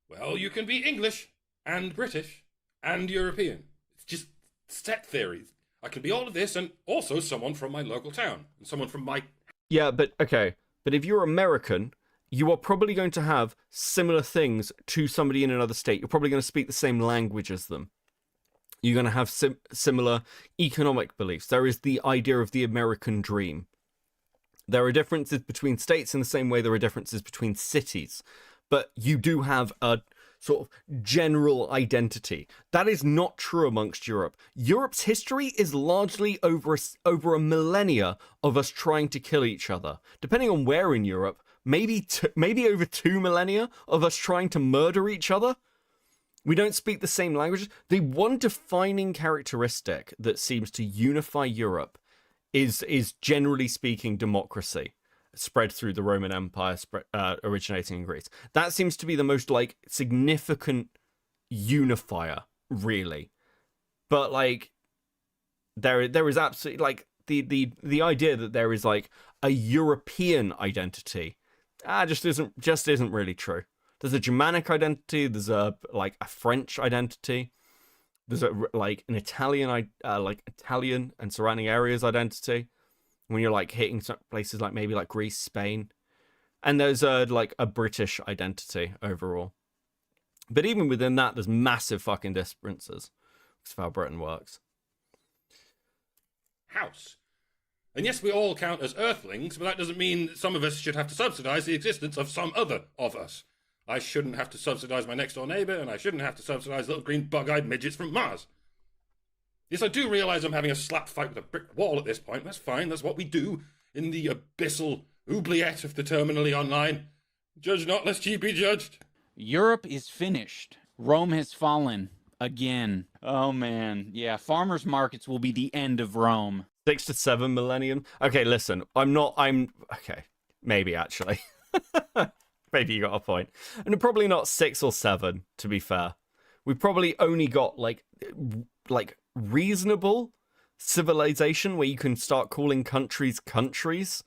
S3: Well, you can be English and British and European. It's just set theories. I can be all of this and also someone from my local town and someone from my...
S1: Yeah, but okay. But if you're American, you are probably going to have similar things to somebody in another state. You're probably going to speak the same language as them. You're going to have similar economic beliefs. There is the idea of the American dream. There are differences between states in the same way there are differences between cities. But you do have a sort of general identity. That is not true amongst Europe. Europe's history is largely over a millennia of us trying to kill each other. Depending on where in Europe, maybe over 2 millennia of us trying to murder each other. We don't speak the same languages. The one defining characteristic that seems to unify Europe is generally speaking democracy, spread through the Roman Empire, originating in Greece. That seems to be the most like significant unifier, really. But like, there is absolutely like the idea that there is like a European identity, just isn't really true. There's a Germanic identity. There's a French identity. There's an Italian Italian and surrounding areas identity. When you're like hitting some places like maybe like Greece, Spain, and there's a British identity overall. But even within that, there's massive fucking differences. That's how Britain works.
S3: House. And yes, we all count as Earthlings, but that doesn't mean some of us should have to subsidize the existence of some other of us. I shouldn't have to subsidize my next door neighbor, and I shouldn't have to subsidize little green bug-eyed midgets from Mars. Yes, I do realize I'm having a slap fight with a brick wall at this point. That's fine. That's what we do in the abyssal oubliette of the terminally online. Judge not, lest ye be judged.
S2: Europe is finished. Rome has fallen. Again. Oh, man. Yeah, farmers' markets will be the end of Rome.
S1: 6 to 7 millennium. Okay, listen. Okay, maybe, actually. Maybe you got a point. And probably not 6 or 7, to be fair. We've probably only got, like reasonable civilization where you can start calling countries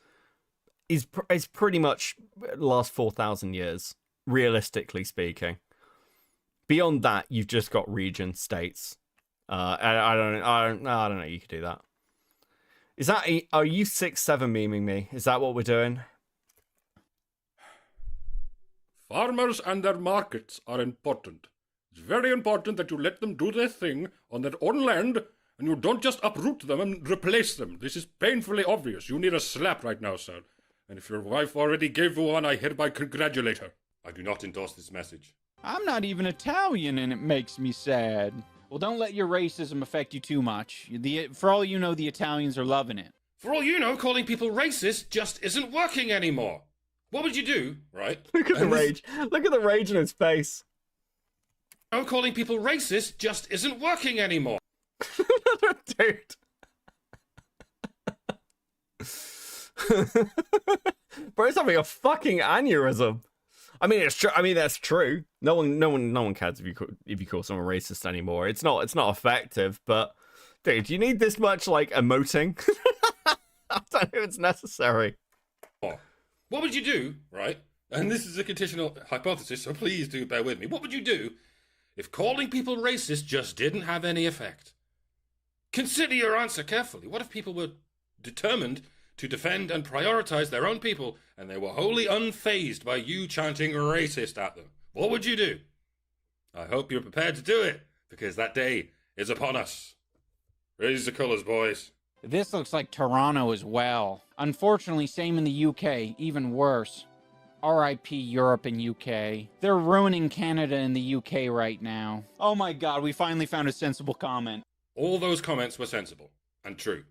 S1: is pretty much last 4,000 years, realistically speaking. Beyond that, you've just got region states. I don't know. You could do that. Are you 6-7 memeing me? Is that what we're doing?
S3: Farmers and their markets are important. It's very important that you let them do their thing on their own land, and you don't just uproot them and replace them. This is painfully obvious. You need a slap right now, sir. And if your wife already gave you one, I hereby congratulate her. I do not endorse this message.
S2: I'm not even Italian, and it makes me sad. Well, don't let your racism affect you too much. For all you know, the Italians are loving it.
S3: For all you know, calling people racist just isn't working anymore. What would you do, right?
S1: Look at the rage. Look at the rage in his face.
S3: Now calling people racist just isn't working anymore.
S1: Dude. Bro's having a fucking aneurysm. I mean, it's true. I mean, that's true. No one cares if you call someone racist anymore. It's not effective. But dude, you need this much like emoting? I don't know if it's necessary.
S3: What would you do, right? And this is a conditional hypothesis, so please do bear with me. What would you do if calling people racist just didn't have any effect? Consider your answer carefully. What if people were determined to defend and prioritize their own people, and they were wholly unfazed by you chanting racist at them? What would you do? I hope you're prepared to do it, because that day is upon us. Raise the colours, boys.
S2: This looks like Toronto as well. Unfortunately, same in the UK, even worse. RIP Europe and UK. They're ruining Canada and the UK right now. Oh my god, we finally found a sensible comment.
S3: All those comments were sensible and true.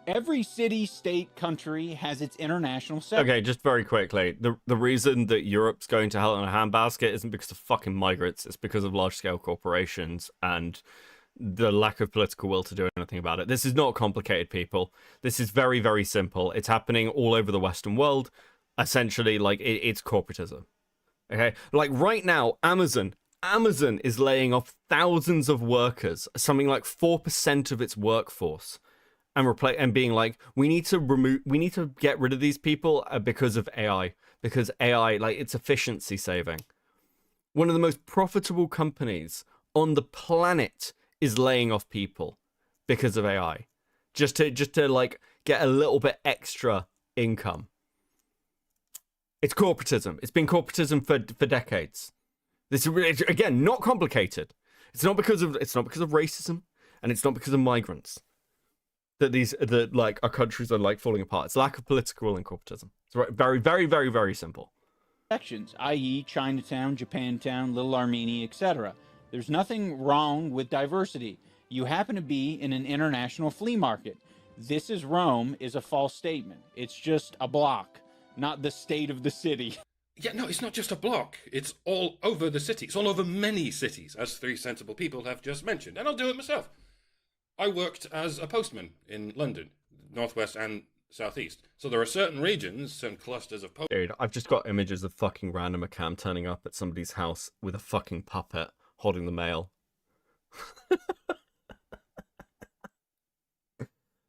S2: Every city, state, country has its international sector.
S1: Okay, just very quickly. The reason that Europe's going to hell in a handbasket isn't because of fucking migrants. It's because of large-scale corporations and the lack of political will to do anything about it. This is not complicated, people. This is very, very simple. It's happening all over the Western world. Essentially, like, it's corporatism. Okay? Like, right now, Amazon is laying off thousands of workers, something like 4% of its workforce, and being like, we need to get rid of these people because of AI, because AI, like, it's efficiency saving. One of the most profitable companies on the planet is laying off people because of AI, just to like get a little bit extra income. It's corporatism. It's been corporatism for decades. This is, again, not complicated. It's not because of racism, and it's not because of migrants that like our countries are like falling apart. It's lack of political will and corporatism. It's very, very, very, very simple.
S2: Sections, i.e. Chinatown, Japantown, Little Armenia, etc. There's nothing wrong with diversity. You happen to be in an international flea market. This is Rome is a false statement. It's just a block, not the state of the city.
S3: Yeah, no, it's not just a block. It's all over the city. It's all over many cities, as three sensible people have just mentioned. And I'll do it myself. I worked as a postman in London, northwest and southeast. So there are certain regions, certain clusters of postmen.
S1: Dude, I've just got images of fucking Randomercam turning up at somebody's house with a fucking puppet holding the mail.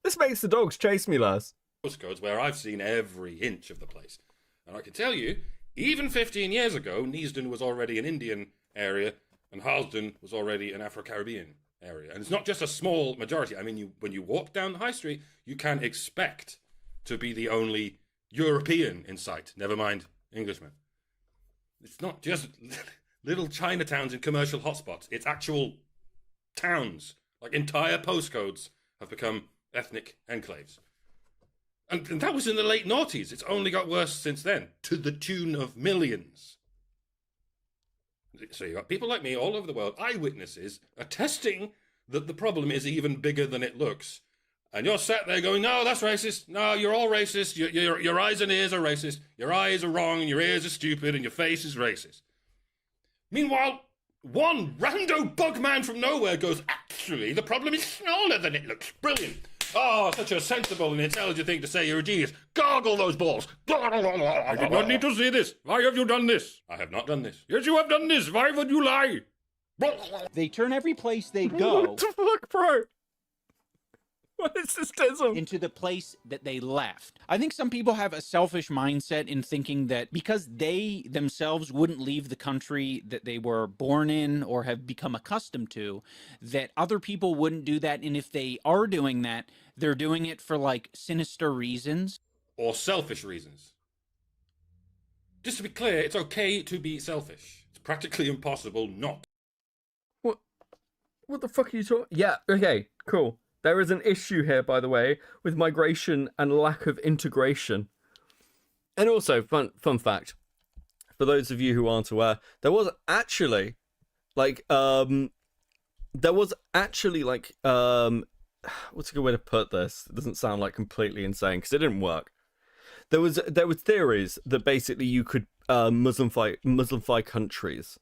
S1: This makes the dogs chase me less.
S3: Postcodes where I've seen every inch of the place. And I can tell you, even 15 years ago, Neasden was already an Indian area, and Harlesden was already an Afro-Caribbean area. And it's not just a small majority. I mean, when you walk down the high street, you can expect to be the only European in sight, never mind Englishman. It's not just little Chinatowns and commercial hotspots. It's actual towns. Like, entire postcodes have become ethnic enclaves. And that was in the late noughties. It's only got worse since then, to the tune of millions. So you got people like me all over the world, eyewitnesses, attesting that the problem is even bigger than it looks. And you're sat there going, no, that's racist. No, you're all racist. Your eyes and ears are racist. Your eyes are wrong, and your ears are stupid, and your face is racist. Meanwhile, one rando bug man from nowhere goes, actually, the problem is smaller than it looks. Brilliant. Oh, such a sensible and intelligent thing to say. You're a genius. Gargle those balls. I did not need to say this. Why have you done this? I have not done this. Yes, you have done this. Why would you lie?
S2: They turn every place they go.
S1: What the fuck, bro? What is this tism?
S2: Into the place that they left. I think some people have a selfish mindset in thinking that because they themselves wouldn't leave the country that they were born in or have become accustomed to, that other people wouldn't do that. And if they are doing that, they're doing it for like sinister reasons.
S3: Or selfish reasons. Just to be clear, it's okay to be selfish. It's practically impossible not.
S1: What the fuck are you talking? Yeah, okay, cool. There is an issue here, by the way, with migration and lack of integration. And also, fun fact, for those of you who aren't aware, there was actually, what's a good way to put this? It doesn't sound like completely insane, because it didn't work. There were theories that basically you could Muslimify countries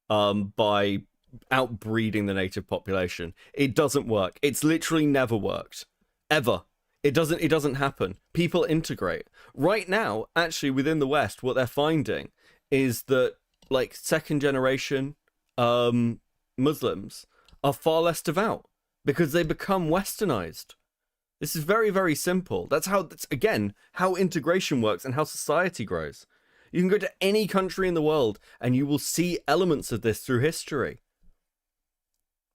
S1: by outbreeding the native population. It doesn't work. It's literally never worked. Ever. It doesn't happen. People integrate. Right now, actually within the West, what they're finding is that like second generation Muslims are far less devout because they become westernized. This is very, very simple. That's again how integration works and how society grows. You can go to any country in the world and you will see elements of this through history.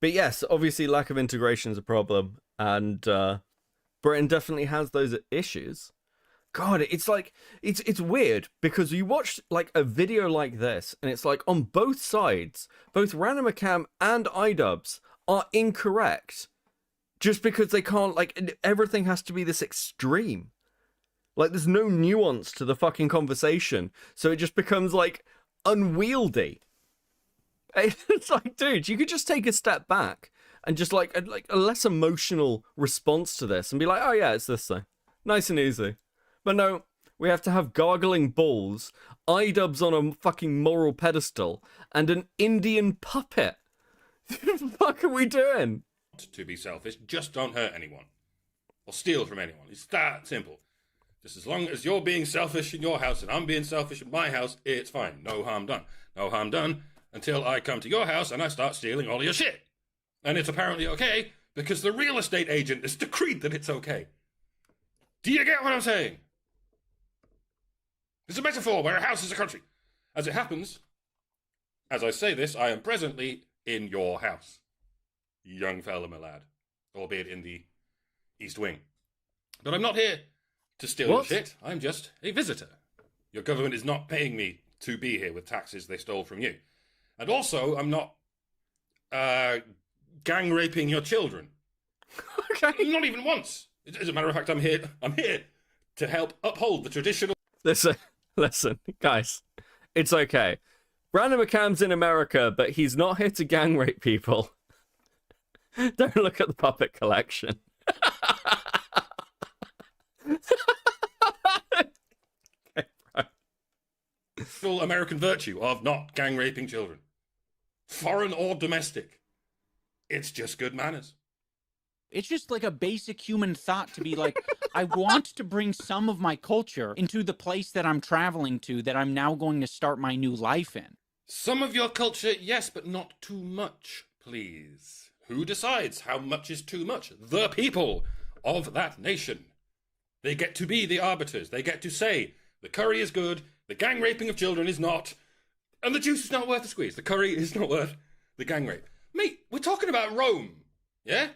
S1: But yes, obviously lack of integration is a problem, and Britain definitely has those issues. God, it's like, it's weird because you watch like a video like this and it's like on both sides, both Randomercam and iDubbbz are incorrect just because they can't, like, everything has to be this extreme. Like, there's no nuance to the fucking conversation, so it just becomes like unwieldy. It's like, dude, you could just take a step back and just like a less emotional response to this and be like, oh yeah, it's this thing. Nice and easy. But no, we have to have gargling balls, iDubbbz on a fucking moral pedestal, and an Indian puppet. What the fuck are we doing?
S3: To be selfish, just don't hurt anyone. Or steal from anyone. It's that simple. Just as long as you're being selfish in your house and I'm being selfish in my house, it's fine. No harm done. No harm done until I come to your house and I start stealing all of your shit. And it's apparently okay because the real estate agent has decreed that it's okay. Do you get what I'm saying? It's a metaphor where a house is a country. As it happens, as I say this, I am presently in your house. Young fella, my lad. Albeit in the East Wing. But I'm not here to steal your shit. I'm just a visitor. Your government is not paying me to be here with taxes they stole from you. And also, I'm not gang raping your children.
S1: Okay.
S3: Not even once. As a matter of fact, I'm here to help uphold the traditional...
S1: Listen, guys. It's okay. Randomercam's in America, but he's not here to gang rape people. Don't look at the puppet collection. Okay,
S3: full American virtue of not gang raping children. Foreign or domestic. It's just good manners.
S2: It's just like a basic human thought to be like, I want to bring some of my culture into the place that I'm traveling to, that I'm now going to start my new life in.
S3: Some of your culture, yes, but not too much, please. Who decides how much is too much? The people of that nation. They get to be the arbiters. They get to say, the curry is good, the gang raping of children is not, and the juice is not worth the squeeze. The curry is not worth the gang rape. Mate, we're talking about Rome, yeah?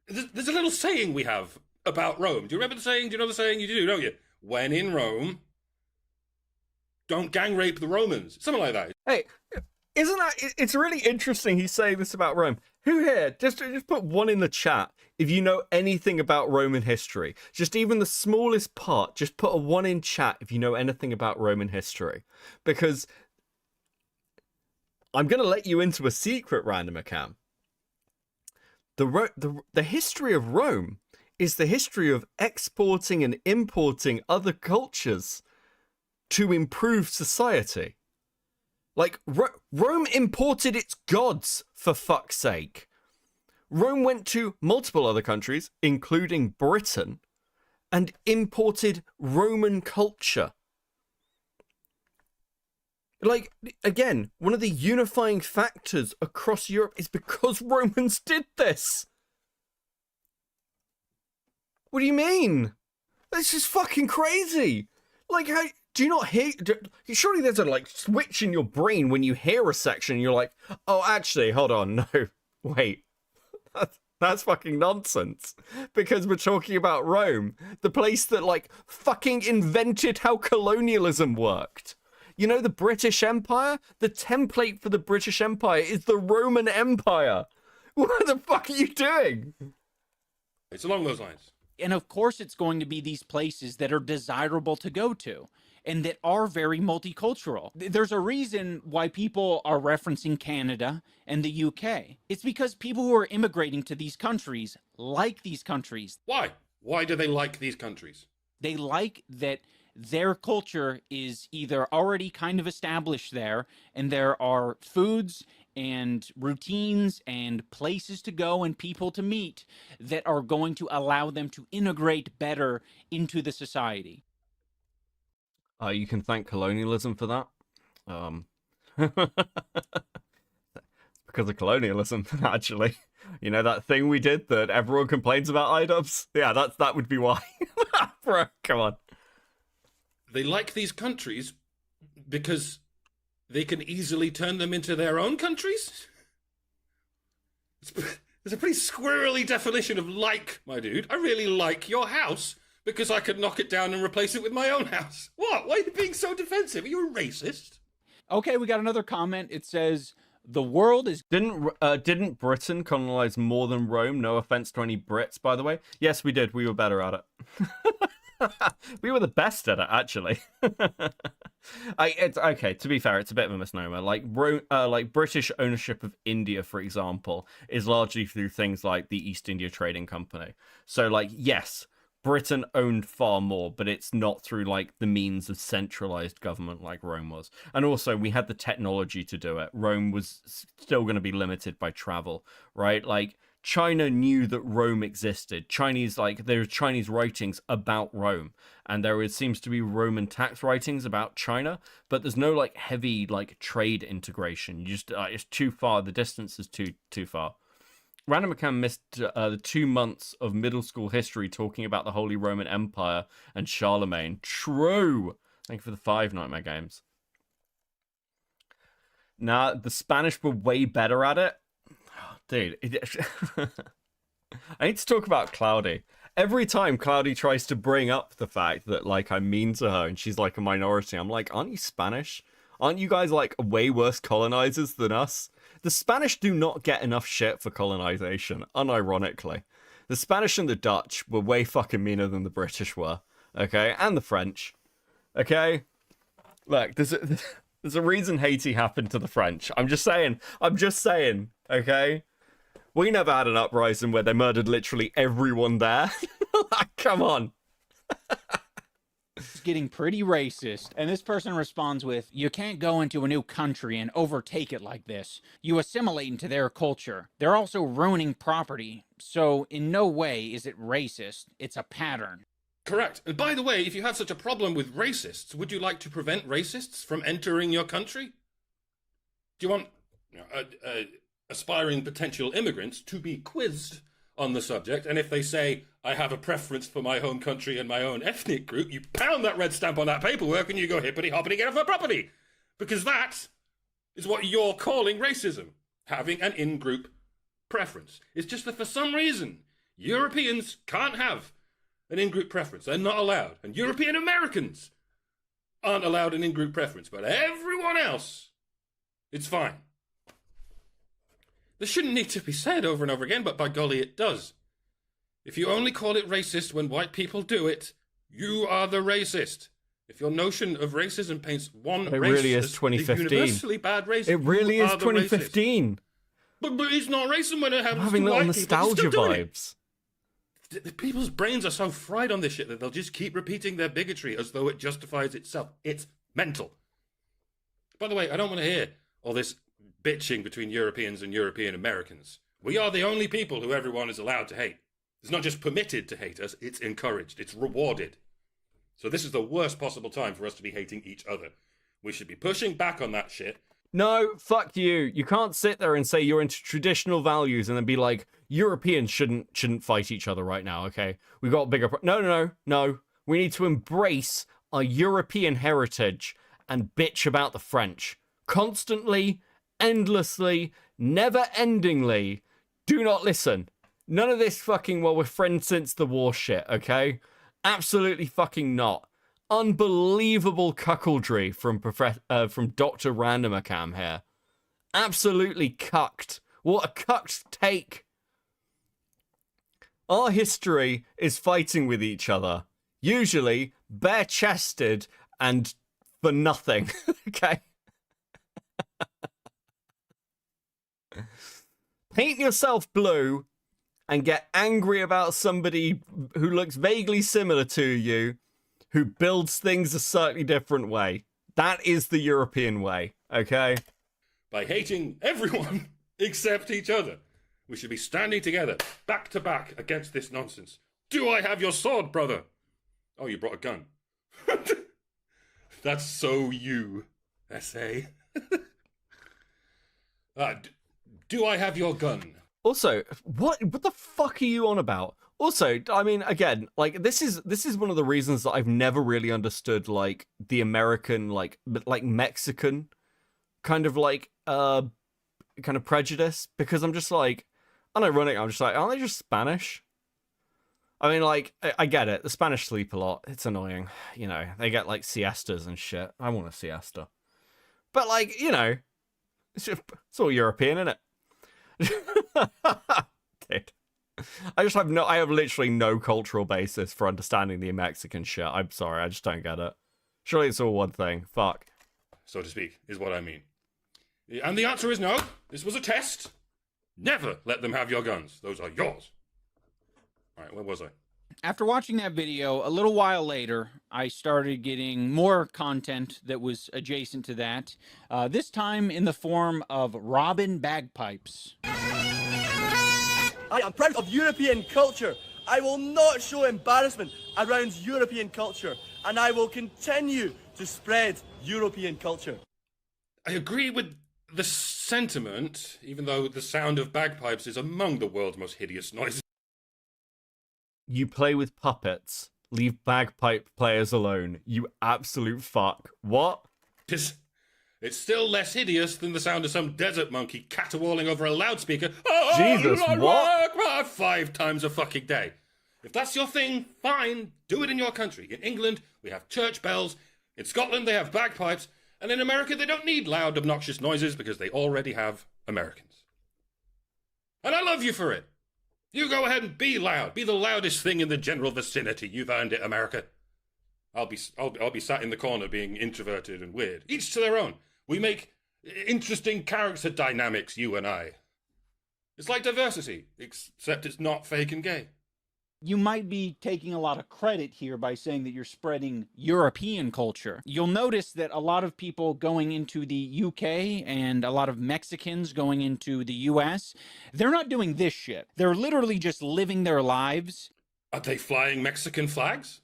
S3: There's a little saying we have about Rome. Do you remember the saying? Do you know the saying? You do, don't you? When in Rome, don't gang rape the Romans. Something like that.
S1: Hey, isn't that... It's really interesting he's saying this about Rome. Who here? Just put one in the chat if you know anything about Roman history. Just even the smallest part. Just put a one in chat if you know anything about Roman history. Because I'm going to let you into a secret, Randomercam. The history of Rome is the history of exporting and importing other cultures to improve society. Like, Rome imported its gods, for fuck's sake. Rome went to multiple other countries, including Britain, and imported Roman culture. Like, again, one of the unifying factors across Europe is because Romans did this. What do you mean? This is fucking crazy. Like, how do you not hear? Surely there's a like switch in your brain when you hear a section. And you're like, oh, actually, hold on, no, wait, that's fucking nonsense. Because we're talking about Rome, the place that like fucking invented how colonialism worked. You know, the British Empire? The template for the British Empire is the Roman Empire. What the fuck are you doing?
S3: It's along those lines.
S2: And of course, it's going to be these places that are desirable to go to and that are very multicultural. There's a reason why people are referencing Canada and the UK. It's because people who are immigrating to these countries like these countries.
S3: Why? Why do they like these countries?
S2: They like that their culture is either already kind of established there, and there are foods and routines and places to go and people to meet that are going to allow them to integrate better into the society.
S1: You can thank colonialism for that. Because of colonialism, actually. You know that thing we did that everyone complains about, iDubbbz? Yeah, that would be why. Bro, come on.
S3: They like these countries because they can easily turn them into their own countries? It's a pretty squirrely definition of like, my dude. I really like your house because I could knock it down and replace it with my own house. What? Why are you being so defensive? Are you a racist?
S2: Okay, we got another comment. It says, the world is...
S1: Didn't Britain colonize more than Rome? No offense to any Brits, by the way. Yes, we did. We were better at it. We were the best at it, actually. It's okay. To be fair, it's a bit of a misnomer. Like British ownership of India, for example, is largely through things like the East India Trading Company. So, like, yes, Britain owned far more, but it's not through like the means of centralized government like Rome was. And also, we had the technology to do it. Rome was still going to be limited by travel, right? Like, China knew that Rome existed. There's Chinese writings about Rome, and seems to be Roman tax writings about China, but there's no like heavy like trade integration. You just it's too far. The distance is too far. Randomercam missed the 2 months of middle school history talking about the Holy Roman Empire and Charlemagne. True. Thank you for the 5 Nightmare Games. Nah, the Spanish were way better at it. Dude, I need to talk about Cloudy. Every time Cloudy tries to bring up the fact that, like, I'm mean to her and she's, like, a minority, I'm like, aren't you Spanish? Aren't you guys, like, way worse colonizers than us? The Spanish do not get enough shit for colonization, unironically. The Spanish and the Dutch were way fucking meaner than the British were, okay? And the French, okay? Look, there's a reason Haiti happened to the French. I'm just saying, okay? We never had an uprising where they murdered literally everyone there. Come on.
S2: It's getting pretty racist. And this person responds with, you can't go into a new country and overtake it like this. You assimilate into their culture. They're also ruining property. So in no way is it racist. It's a pattern.
S3: Correct. And by the way, if you have such a problem with racists, would you like to prevent racists from entering your country? Do you want aspiring potential immigrants to be quizzed on the subject, and if they say, I have a preference for my home country and my own ethnic group, you pound that red stamp on that paperwork and you go hippity-hoppity get off the property. Because that is what you're calling racism, having an in-group preference. It's just that for some reason, Europeans can't have an in-group preference. They're not allowed. And European Americans aren't allowed an in-group preference, but everyone else, it's fine. This shouldn't need to be said over and over again, but by golly, it does. If you only call it racist when white people do it, you are the racist. If your notion of racism paints one race
S1: really is
S3: as
S1: 2015.
S3: the universally bad race,
S1: it really
S3: you
S1: is
S3: are the
S1: 2015.
S3: racist. But it's not racism when it happens
S1: Having
S3: to
S1: little
S3: white people.
S1: nostalgia
S3: They're still doing
S1: vibes.
S3: it. People's brains are so fried on this shit that they'll just keep repeating their bigotry as though it justifies itself. It's mental. By the way, I don't want to hear all this bitching between Europeans and European Americans. We are the only people who everyone is allowed to hate. It's not just permitted to hate us, it's encouraged, it's rewarded. So this is the worst possible time for us to be hating each other. We should be pushing back on that shit.
S1: No, fuck you. You can't sit there and say you're into traditional values and then be like, Europeans shouldn't fight each other right now, okay? We've got bigger... No. We need to embrace our European heritage and bitch about the French. Constantly, endlessly, never-endingly. Do not listen. None of this fucking, well, we're friends since the war shit, okay? Absolutely fucking not. Unbelievable cuckoldry from Dr. Randomercam here. Absolutely cucked. What a cucked take. Our history is fighting with each other. Usually bare-chested and for nothing, okay? Paint yourself blue and get angry about somebody who looks vaguely similar to you who builds things a slightly different way. That is the European way, okay?
S3: By hating everyone except each other. We should be standing together, back to back, against this nonsense. Do I have your sword, brother? Oh, you brought a gun. That's so you, SA. Do I have your gun?
S1: Also, what the fuck are you on about? Also, I mean, again, like this is one of the reasons that I've never really understood like the American like Mexican kind of prejudice, because I'm just like, ironic, I'm just like, aren't they just Spanish? I mean, like, I get it. The Spanish sleep a lot. It's annoying. You know, they get like siestas and shit. I want a siesta. But like, you know, it's all European, isn't it? Dude. I have literally no cultural basis for understanding the Mexican shit. I'm sorry, I just don't get it. Surely it's all one thing. Fuck.
S3: So to speak, is what I mean. And the answer is no. This was a test. Never let them have your guns. Those are yours. All right, where was I?
S2: After watching that video, a little while later, I started getting more content that was adjacent to that. This time in the form of Robin bagpipes.
S11: I am proud of European culture. I will not show embarrassment around European culture, and I will continue to spread European culture.
S3: I agree with the sentiment, even though the sound of bagpipes is among the world's most hideous noises.
S1: You play with puppets. Leave bagpipe players alone. You absolute fuck. What?
S3: It's still less hideous than the sound of some desert monkey caterwauling over a loudspeaker. Oh,
S1: Jesus, what?
S3: 5 times a fucking day. If that's your thing, fine. Do it in your country. In England, we have church bells. In Scotland, they have bagpipes. And in America, they don't need loud, obnoxious noises because they already have Americans. And I love you for it. You go ahead and be loud. Be the loudest thing in the general vicinity. You've earned it, America. I'll be sat in the corner being introverted and weird. Each to their own. We make interesting character dynamics, you and I. It's like diversity, except it's not fake and gay.
S2: You might be taking a lot of credit here by saying that you're spreading European culture. You'll notice that a lot of people going into the UK and a lot of Mexicans going into the US, they're not doing this shit. They're literally just living their lives.
S3: Are they flying Mexican flags?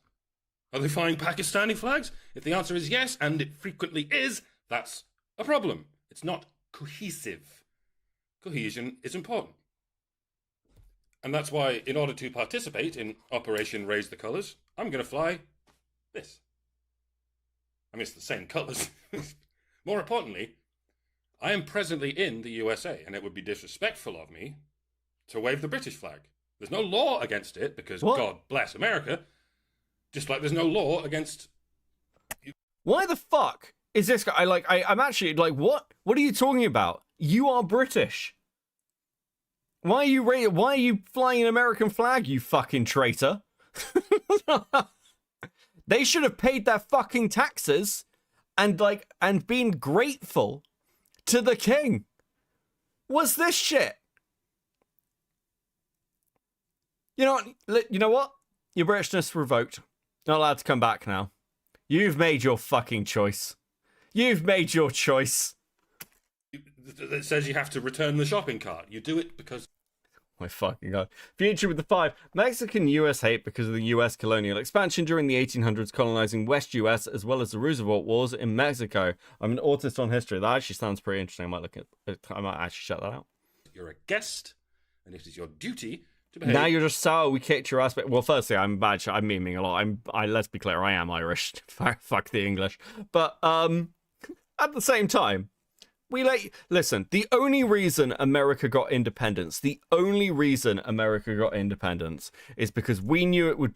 S3: Are they flying Pakistani flags? If the answer is yes, and it frequently is, that's a problem. It's not cohesive. Cohesion is important. And that's why, in order to participate in Operation Raise the Colours, I'm going to fly this. I mean, it's the same colours. More importantly, I am presently in the USA, and it would be disrespectful of me to wave the British flag. There's no law against it, because God bless America, just like there's no law against...
S1: Why the fuck is this guy? I'm actually like, what? What are you talking about? You are British. Why are you flying an American flag, you fucking traitor? They should have paid their fucking taxes and been grateful to the king. What's this shit? You know what? Your Britishness revoked. Not allowed to come back now. You've made your fucking choice. You've made your choice.
S3: It says you have to return the shopping cart. You do it because...
S1: My fucking god. Future with the 5. Mexican US hate because of the US colonial expansion during the 1800s, colonizing West US, as well as the Roosevelt Wars in Mexico. I'm an autist on history. That actually sounds pretty interesting. I might actually shut that out.
S3: You're a guest, and it is your duty to behave.
S1: Now you're just sour. We kicked your ass. Well, firstly, I'm bad. I'm memeing a lot. Let's be clear. I am Irish. Fuck the English. But at the same time, listen, the only reason America got independence, is because we knew it would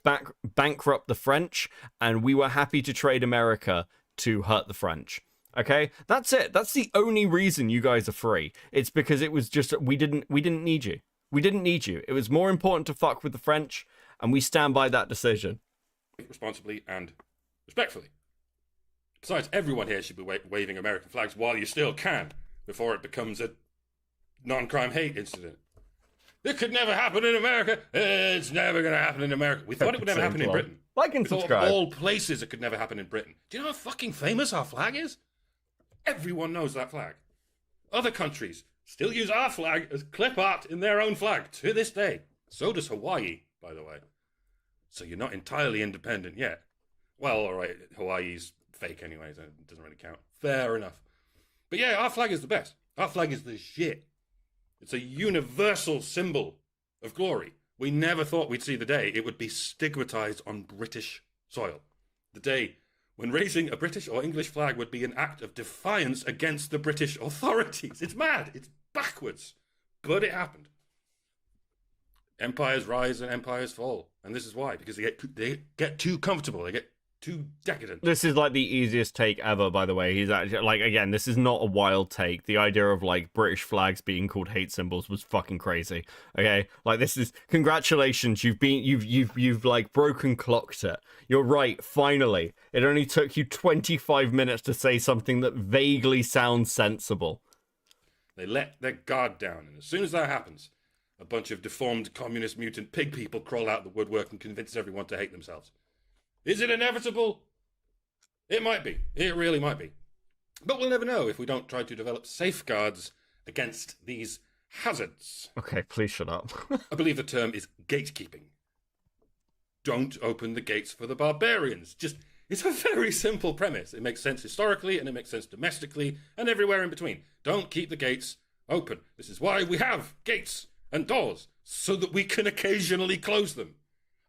S1: bankrupt the French, and we were happy to trade America to hurt the French. Okay? That's it. That's the only reason you guys are free. It's because it was just, we didn't need you. We didn't need you. It was more important to fuck with the French, and we stand by that decision.
S3: Responsibly and respectfully. Besides, everyone here should be waving American flags while you still can, before it becomes a non-crime hate incident. It could never happen in America. It's never going to happen in America. We thought it would never happen in Britain.
S1: Like and
S3: We thought
S1: subscribe.
S3: of all places it could never happen in Britain. Do you know how fucking famous our flag is? Everyone knows that flag. Other countries still use our flag as clip art in their own flag to this day. So does Hawaii, by the way. So you're not entirely independent yet. Well, all right, Hawaii's fake anyway, so it doesn't really count. Fair enough. But yeah, our flag is the best. Our flag is the shit. It's a universal symbol of glory. We never thought we'd see the day it would be stigmatized on British soil. The day when raising a British or English flag would be an act of defiance against the British authorities. It's mad. It's backwards. But it happened. Empires rise and empires fall. And this is why. Because they get too comfortable. They get too decadent.
S1: This is like the easiest take ever, by the way. He's actually like, again, this is not a wild take. The idea of like British flags being called hate symbols was fucking crazy. Okay, like this is congratulations. You've like broken clocked it. You're right. Finally, it only took you 25 minutes to say something that vaguely sounds sensible.
S3: They let their guard down, and as soon as that happens, a bunch of deformed communist mutant pig people crawl out the woodwork and convince everyone to hate themselves. Is it inevitable? It might be. It really might be. But we'll never know if we don't try to develop safeguards against these hazards.
S1: Okay, please shut up.
S3: I believe the term is gatekeeping. Don't open the gates for the barbarians. It's a very simple premise. It makes sense historically, and it makes sense domestically, and everywhere in between. Don't keep the gates open. This is why we have gates and doors, so that we can occasionally close them.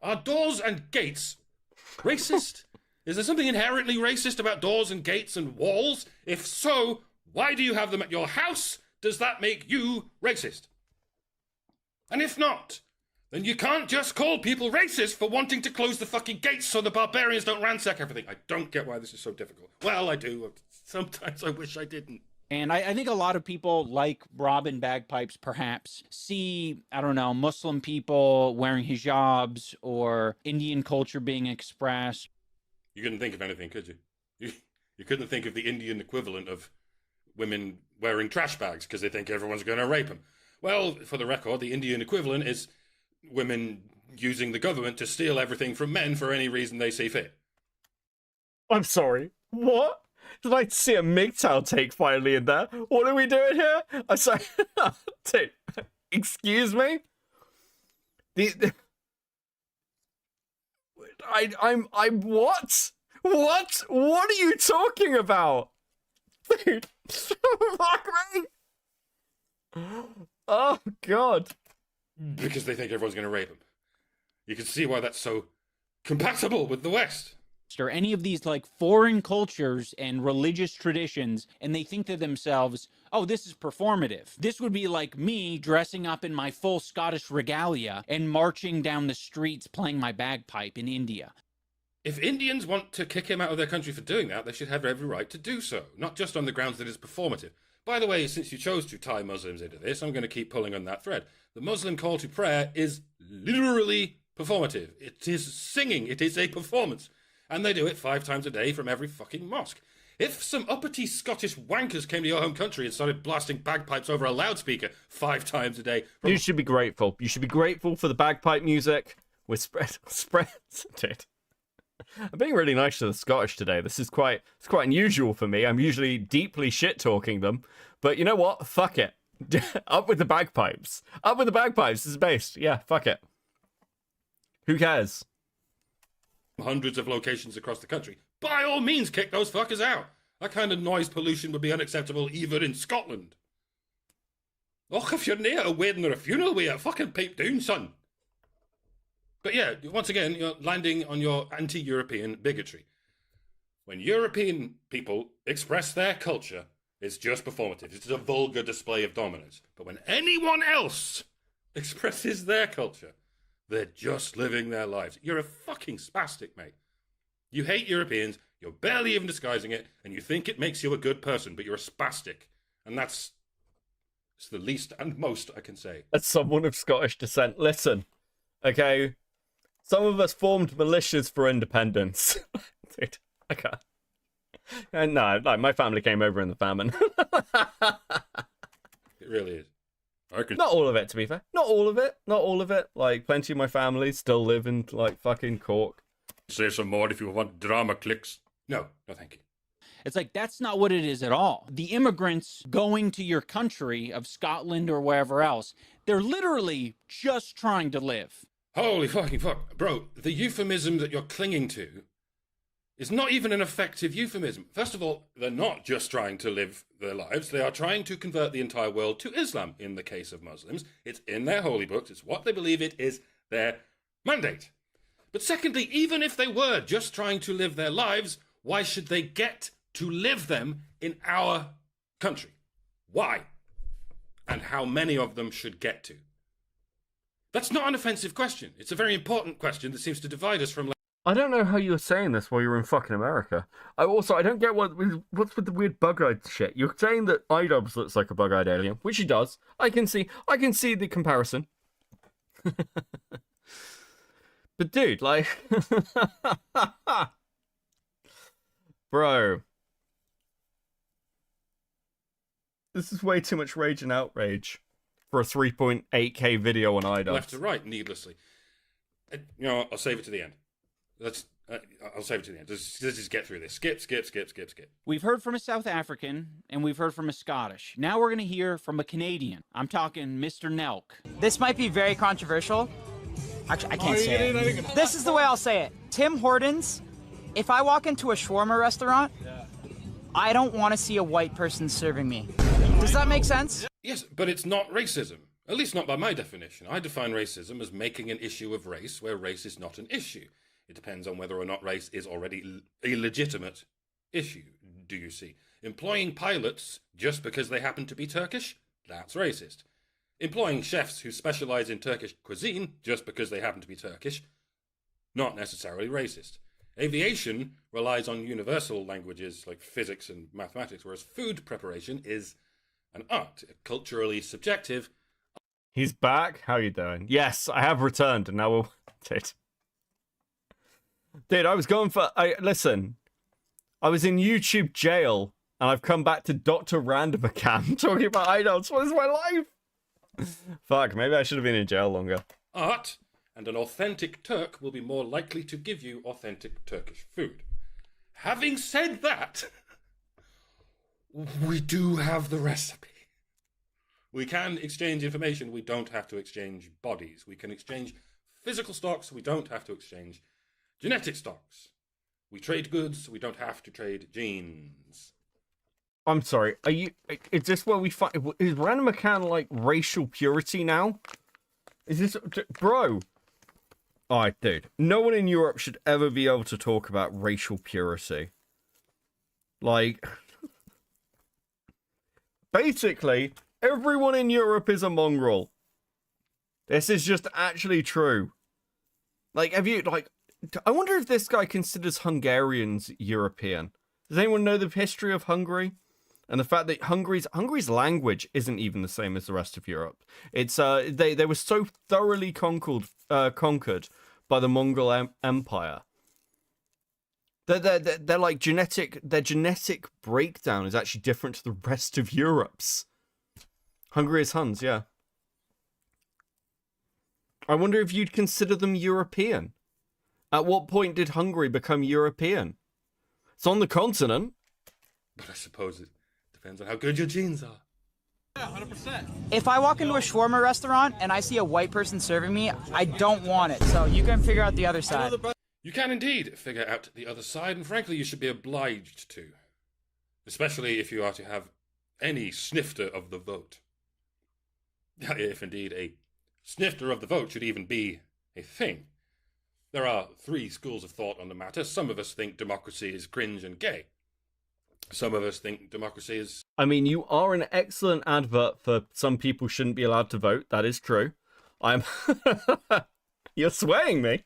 S3: Are doors and gates racist? Is there something inherently racist about doors and gates and walls? If so, why do you have them at your house? Does that make you racist? And if not, then you can't just call people racist for wanting to close the fucking gates so the barbarians don't ransack everything. I don't get why this is so difficult. Well, I do. Sometimes I wish I didn't.
S2: And I think a lot of people, like Robin Bagpipes, perhaps, see, I don't know, Muslim people wearing hijabs or Indian culture being expressed.
S3: You couldn't think of anything, could you? You couldn't think of the Indian equivalent of women wearing trash bags because they think everyone's going to rape them. Well, for the record, the Indian equivalent is women using the government to steal everything from men for any reason they see fit.
S1: I'm sorry. What? Did I see a MGTOW take finally in there? What are we doing here? I'm sorry. Dude, excuse me? I'm what? What? What are you talking about? Dude, fuck me. Oh, God.
S3: Because they think everyone's going to rape them. You can see why that's so compatible with the West.
S2: Or any of these like foreign cultures and religious traditions, and they think to themselves, oh, this is performative. This would be like me dressing up in my full Scottish regalia and marching down the streets playing my bagpipe in India.
S3: If Indians want to kick him out of their country for doing that, they should have every right to do so, not just on the grounds that it's performative. By the way, since you chose to tie Muslims into this, I'm going to keep pulling on that thread. The Muslim call to prayer is literally performative. It is singing. It is a performance. And they do it 5 times a day from every fucking mosque. If some uppity Scottish wankers came to your home country and started blasting bagpipes over a loudspeaker 5 times a day...
S1: You should be grateful. You should be grateful for the bagpipe music. We're spread. Dude. I'm being really nice to the Scottish today. This is quite unusual for me. I'm usually deeply shit-talking them. But you know what? Fuck it. Up with the bagpipes. Up with the bagpipes. This is based. Yeah, fuck it. Who cares?
S3: Hundreds of locations across the country. By all means, kick those fuckers out. That kind of noise pollution would be unacceptable even in Scotland. Och, if you're near a wedding or a funeral, we fucking pipe down, son. But yeah, once again, you're landing on your anti-European bigotry. When European people express their culture, it's just performative. It's a vulgar display of dominance. But when anyone else expresses their culture, they're just living their lives. You're a fucking spastic, mate. You hate Europeans, you're barely even disguising it, and you think it makes you a good person, but you're a spastic. And it's the least and most I can say.
S1: As someone of Scottish descent, listen, okay? Some of us formed militias for independence. Dude, I can't. No, my family came over in the famine.
S3: It really is.
S1: Not all of it, to be fair. Not all of it. Not all of it. Like, plenty of my family still live in, like, fucking Cork.
S3: Say some more if you want drama clicks. No, thank you.
S2: It's like, that's not what it is at all. The immigrants going to your country of Scotland or wherever else, they're literally just trying to live.
S3: Holy fucking fuck. Bro, the euphemism that you're clinging to is not even an effective euphemism. First of all, they're not just trying to live their lives. They are trying to convert the entire world to Islam in the case of Muslims. It's in their holy books. It's what they believe it is their mandate. But secondly, even if they were just trying to live their lives, why should they get to live them in our country? Why? And how many of them should get to? That's not an offensive question. It's a very important question that seems to divide us from...
S1: I don't know how you were saying this while you were in fucking America. I don't get what's with the weird bug-eyed shit. You're saying that iDubbbz looks like a bug-eyed alien, which he does. I can see the comparison. But dude, like... Bro. This is way too much rage and outrage for a 3.8K video on iDubbbz.
S3: Left to right, needlessly. I'll save it to the end. I'll save it to the end. Let's just get through this. Skip.
S2: We've heard from a South African, and we've heard from a Scottish. Now we're going to hear from a Canadian. I'm talking Mr. Nelk.
S12: This might be very controversial. Actually, I can't say it. This is the way I'll say it. Tim Hortons, if I walk into a shawarma restaurant, I don't want to see a white person serving me. Does that make sense?
S3: Yes, but it's not racism. At least not by my definition. I define racism as making an issue of race where race is not an issue. It depends on whether or not race is already a legitimate issue, do you see? Employing pilots just because they happen to be Turkish? That's racist. Employing chefs who specialize in Turkish cuisine just because they happen to be Turkish? Not necessarily racist. Aviation relies on universal languages like physics and mathematics, whereas food preparation is an art, culturally subjective.
S1: He's back? How you doing? Yes, I have returned, and now we'll... Dude, I was going for... Listen, I was in YouTube jail, and I've come back to Dr Randomercam talking about iDubbbz. What is my life? Fuck, maybe I should have been in jail longer.
S3: Art, and an authentic Turk will be more likely to give you authentic Turkish food. Having said that, we do have the recipe. We can exchange information, we don't have to exchange bodies. We can exchange physical stocks, we don't have to exchange genetic stocks. We trade goods, we don't have to trade genes.
S1: I'm sorry, is this where we find... Is Randomercam like racial purity now? Is this... Bro! Alright, dude. No one in Europe should ever be able to talk about racial purity. Like... Basically... Everyone in Europe is a mongrel. This is just actually true. Like, have you, like... I wonder if this guy considers Hungarians European. Does anyone know the history of Hungary? And the fact that Hungary's language isn't even the same as the rest of Europe. It's, they were so thoroughly conquered by the Mongol Empire. They're like their genetic breakdown is actually different to the rest of Europe's. Hungary is Huns, yeah. I wonder if you'd consider them European. At what point did Hungary become European? It's on the continent.
S3: But I suppose it depends on how good your genes are.
S12: Yeah, 100%. If I walk into a shawarma restaurant and I see a white person serving me, I don't want it. So you can figure out the other side.
S3: You can indeed figure out the other side, and frankly, you should be obliged to. Especially if you are to have any snifter of the vote. If indeed a snifter of the vote should even be a thing. There are 3 schools of thought on the matter. Some of us think democracy is cringe and gay. Some of us think democracy is...
S1: I mean, you are an excellent advert for some people shouldn't be allowed to vote. That is true. I'm... You're swaying me.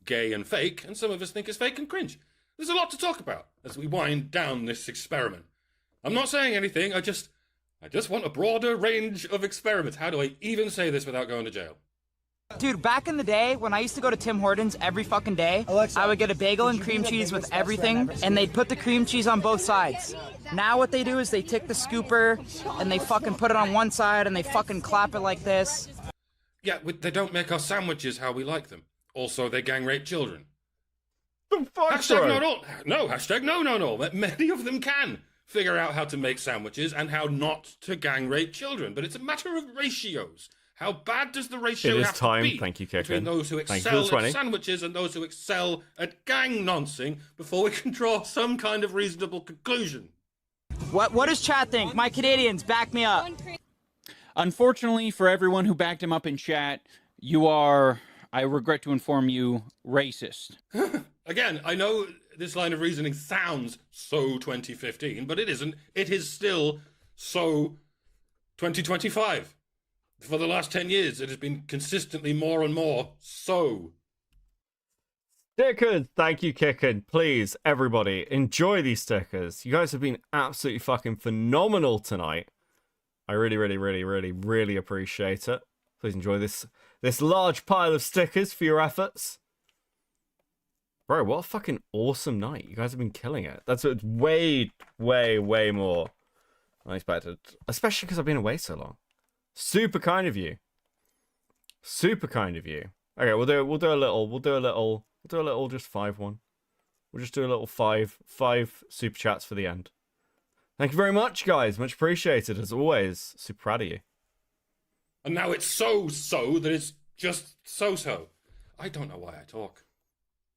S3: Gay and fake, and some of us think it's fake and cringe. There's a lot to talk about as we wind down this experiment. I'm not saying anything, I just want a broader range of experiments. How do I even say this without going to jail?
S12: Dude, back in the day, when I used to go to Tim Hortons every fucking day, I would get a bagel and cream cheese with everything, and they'd put the cream cheese on both sides. Now what they do is they take the scooper, and they fucking put it on one side, and they fucking clap it like this.
S3: Yeah, they don't make our sandwiches how we like them. Also, they gang rape children.
S1: The fuck,
S3: Hashtag not all. No, hashtag no. Many of them can figure out how to make sandwiches and how not to gang rape children. But it's a matter of ratios. How bad does the ratio have to be
S1: Thank you,
S3: between those who excel at sandwiches and those who excel at gang noncing before we can draw some kind of reasonable conclusion?
S12: What does chat think? My Canadians, back me up.
S2: Unfortunately for everyone who backed him up in chat, you are, I regret to inform you, racist.
S3: Again, I know this line of reasoning sounds so 2015, but it isn't. It is still so 2025. For the last 10 years, it has been consistently more and more so.
S1: Stickers! Thank you, Kicken. Please, everybody, enjoy these stickers. You guys have been absolutely fucking phenomenal tonight. I really appreciate it. Please enjoy this large pile of stickers for your efforts. Bro, what a fucking awesome night. You guys have been killing it. That's way more than I expected. Especially because I've been away so long. Super kind of you. Super kind of you. Okay, we'll do a little just 5-1. We'll just do a little five super chats for the end. Thank you very much, guys. Much appreciated, as always. Super proud of you.
S3: And now it's so that it's just so. I don't know why I talk.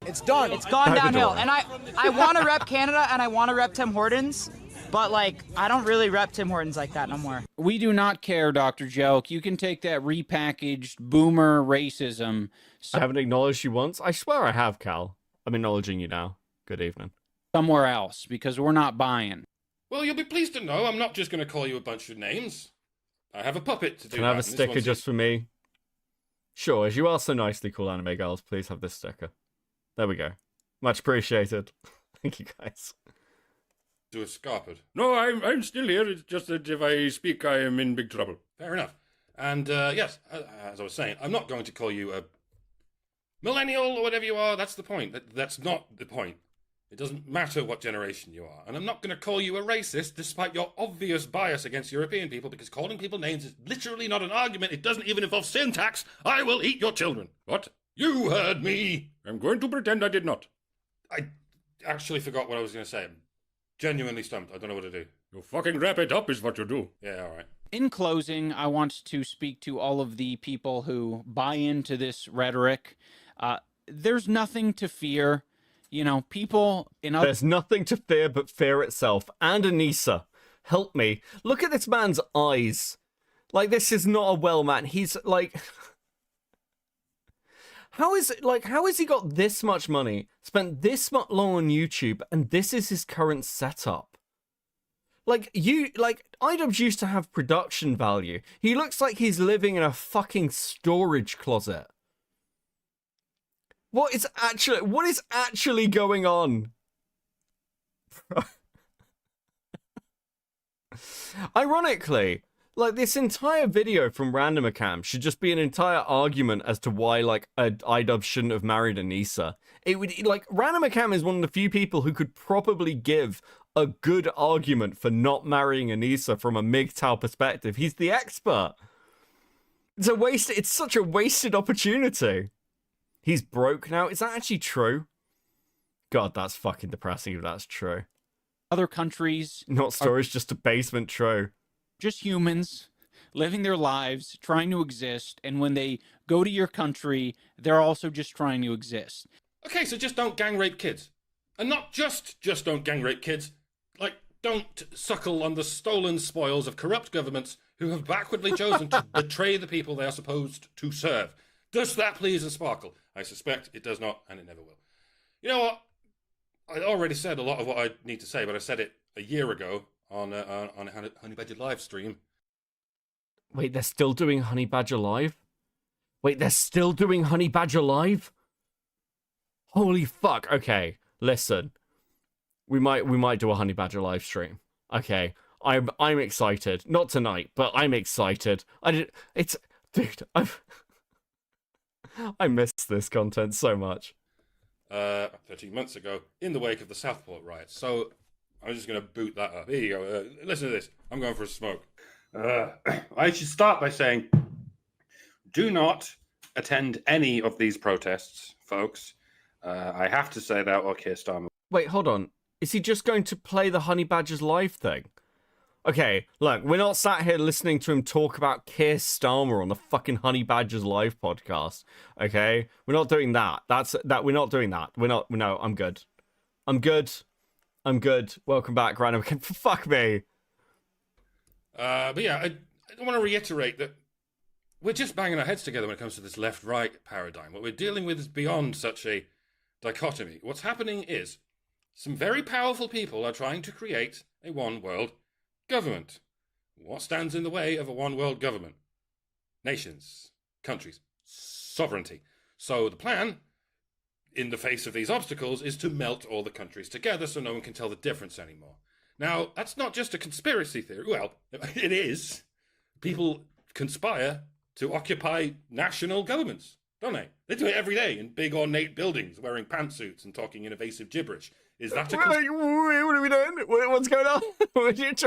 S12: It's done. It's gone downhill. And I want to rep Canada and I want to rep Tim Hortons, but like I don't really rep Tim Hortons like that no more.
S2: We do not care, Dr. Joke. You can take that repackaged boomer racism.
S1: I haven't acknowledged you once. I swear I have, Cal. I'm acknowledging you now. Good evening.
S2: Somewhere else, because we're not buying.
S3: Well, you'll be pleased to know I'm not just going to call you a bunch of names. I have a puppet to do.
S1: Can I have a sticker just for me? Sure, as you are so nicely call anime girls, please have this sticker. There we go. Much appreciated. Thank you, guys.
S3: To escape it.
S4: No, I'm still here. It's just that if I speak, I am in big trouble.
S3: Fair enough. And yes, as I was saying, I'm not going to call you a millennial or whatever you are. That's the point. That's not the point. It doesn't matter what generation you are. And I'm not going to call you a racist despite your obvious bias against European people, because calling people names is literally not an argument. It doesn't even involve syntax. I will eat your children. What? You heard me.
S4: I'm going to pretend I did not.
S3: I actually forgot what I was going to say. I'm genuinely stumped. I don't know what to do.
S4: You fucking wrap it up is what you do.
S3: Yeah, all right.
S2: In closing, I want to speak to all of the people who buy into this rhetoric. There's nothing to fear. You know, people in other...
S1: There's nothing to fear but fear itself. And Anissa, help me. Look at this man's eyes. Like, this is not a well man. He's like... How has he got this much money, spent this much long on YouTube, and this is his current setup? iDubbbz used to have production value. He looks like he's living in a fucking storage closet. What is actually going on? Ironically, like, this entire video from Randomercam should just be an entire argument as to why, like, iDubbbz shouldn't have married Anissa. It would, like, Randomercam is one of the few people who could probably give a good argument for not marrying Anissa from a MGTOW perspective. He's the expert. It's such a wasted opportunity. He's broke now. Is that actually true? God, that's fucking depressing if that's true.
S2: Other countries...
S1: Not storage, just a basement, true.
S2: Just humans living their lives, trying to exist, and when they go to your country, they're also just trying to exist.
S3: Okay, so just don't gang rape kids. And not just don't gang rape kids. Like, don't suckle on the stolen spoils of corrupt governments who have backwardly chosen to betray the people they are supposed to serve. Does that please and sparkle? I suspect it does not, and it never will. You know what? I already said a lot of what I need to say, but I said it a year ago on a Honey Badger live stream.
S1: Wait, they're still doing Honey Badger live? Wait, they're still doing Honey Badger live? Holy fuck. Okay, listen. We might do a Honey Badger live stream. Okay. I'm excited. Not tonight, but I'm excited. Dude, I miss this content so much.
S3: 13 months ago, in the wake of the Southport riots. So I'm just going to boot that up. Here you go. Listen to this. I'm going for a smoke. I should start by saying, do not attend any of these protests, folks. I have to say that, or Keir Starmer.
S1: Wait, hold on. Is he just going to play the Honey Badgers live thing? Okay, look, we're not sat here listening to him talk about Keir Starmer on the fucking Honey Badgers live podcast. Okay, we're not doing that. We're not doing that. No, I'm good. I'm good. Welcome back, Randomercam. Fuck me.
S3: But yeah, I want to reiterate that we're just banging our heads together when it comes to this left-right paradigm. What we're dealing with is beyond such a dichotomy. What's happening is some very powerful people are trying to create a one-world government. What stands in the way of a one-world government? Nations, countries, sovereignty. So the plan, in the face of these obstacles, is to melt all the countries together so no one can tell the difference anymore. Now, that's not just a conspiracy theory. Well, it is. People conspire to occupy national governments, don't they? They do it every day in big ornate buildings, wearing pantsuits and talking in evasive gibberish. Is that a
S1: what are we doing? What's going on?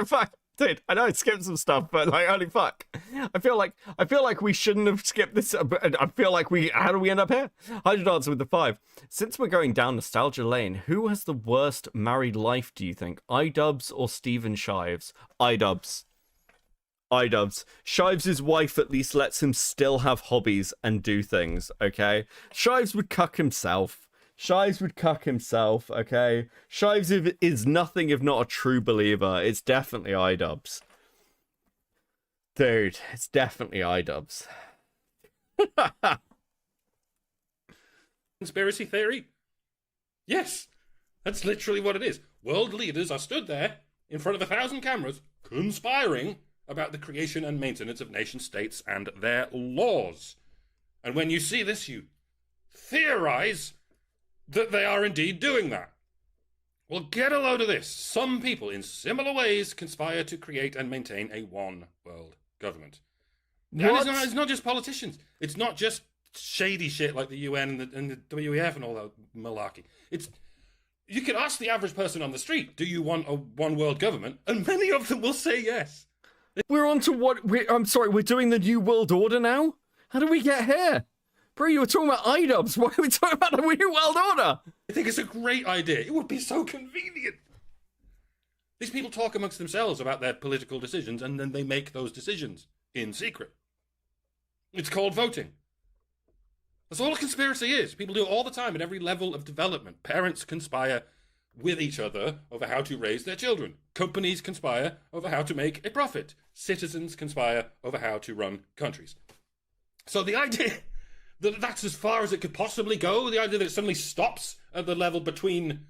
S1: Fuck, dude, I know I skipped some stuff, but like, holy fuck. I feel like we shouldn't have skipped this. I feel like how do we end up here? Hydro Dancer with the 5. Since we're going down nostalgia lane, who has the worst married life, do you think? iDubbbz or Stephen Shives? iDubbbz. Shives' wife at least lets him still have hobbies and do things, okay? Shives would cuck himself. Okay? Shives is nothing if not a true believer. It's definitely iDubbbz. Dude, it's definitely iDubbbz.
S3: conspiracy theory? Yes, that's literally what it is. World leaders are stood there in front of 1,000 cameras conspiring about the creation and maintenance of nation states and their laws. And when you see this, you theorize that they are indeed doing that. Well, get a load of this. Some people in similar ways conspire to create and maintain a one-world government.
S1: What?
S3: And it's not just politicians. It's not just shady shit like the UN and the WEF and all that malarkey. You can ask the average person on the street, do you want a one-world government? And many of them will say yes.
S1: We're on to what? I'm sorry, we're doing the New World Order now? How did we get here? Bro, you were talking about iDubbbz. Why are we talking about the New World Order?
S3: I think it's a great idea. It would be so convenient. These people talk amongst themselves about their political decisions, and then they make those decisions in secret. It's called voting. That's all a conspiracy is. People do it all the time at every level of development. Parents conspire with each other over how to raise their children. Companies conspire over how to make a profit. Citizens conspire over how to run countries. So the idea that's as far as it could possibly go, the idea that it suddenly stops at the level between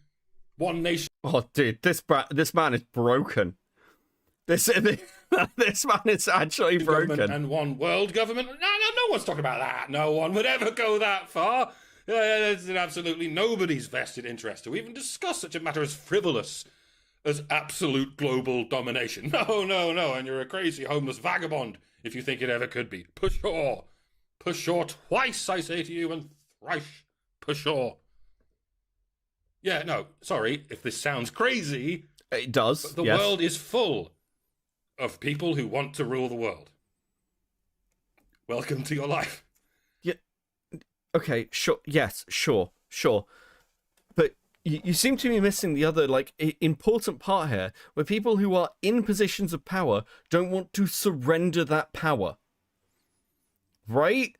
S3: one nation.
S1: Oh, dude, this man is broken. This man is actually broken.
S3: And one world government. No one's talking about that. No one would ever go that far. It's in absolutely nobody's vested interest to even discuss such a matter as frivolous as absolute global domination. No, and you're a crazy homeless vagabond if you think it ever could be. Pshaw twice, I say to you, and thrice pshaw. Yeah, no, sorry if this sounds crazy.
S1: It does,
S3: but the
S1: yes.
S3: world is full of people who want to rule the world. Welcome to your life.
S1: Yeah. Okay, sure. Yes, sure. But you seem to be missing the other, important part here, where people who are in positions of power don't want to surrender that power. Right?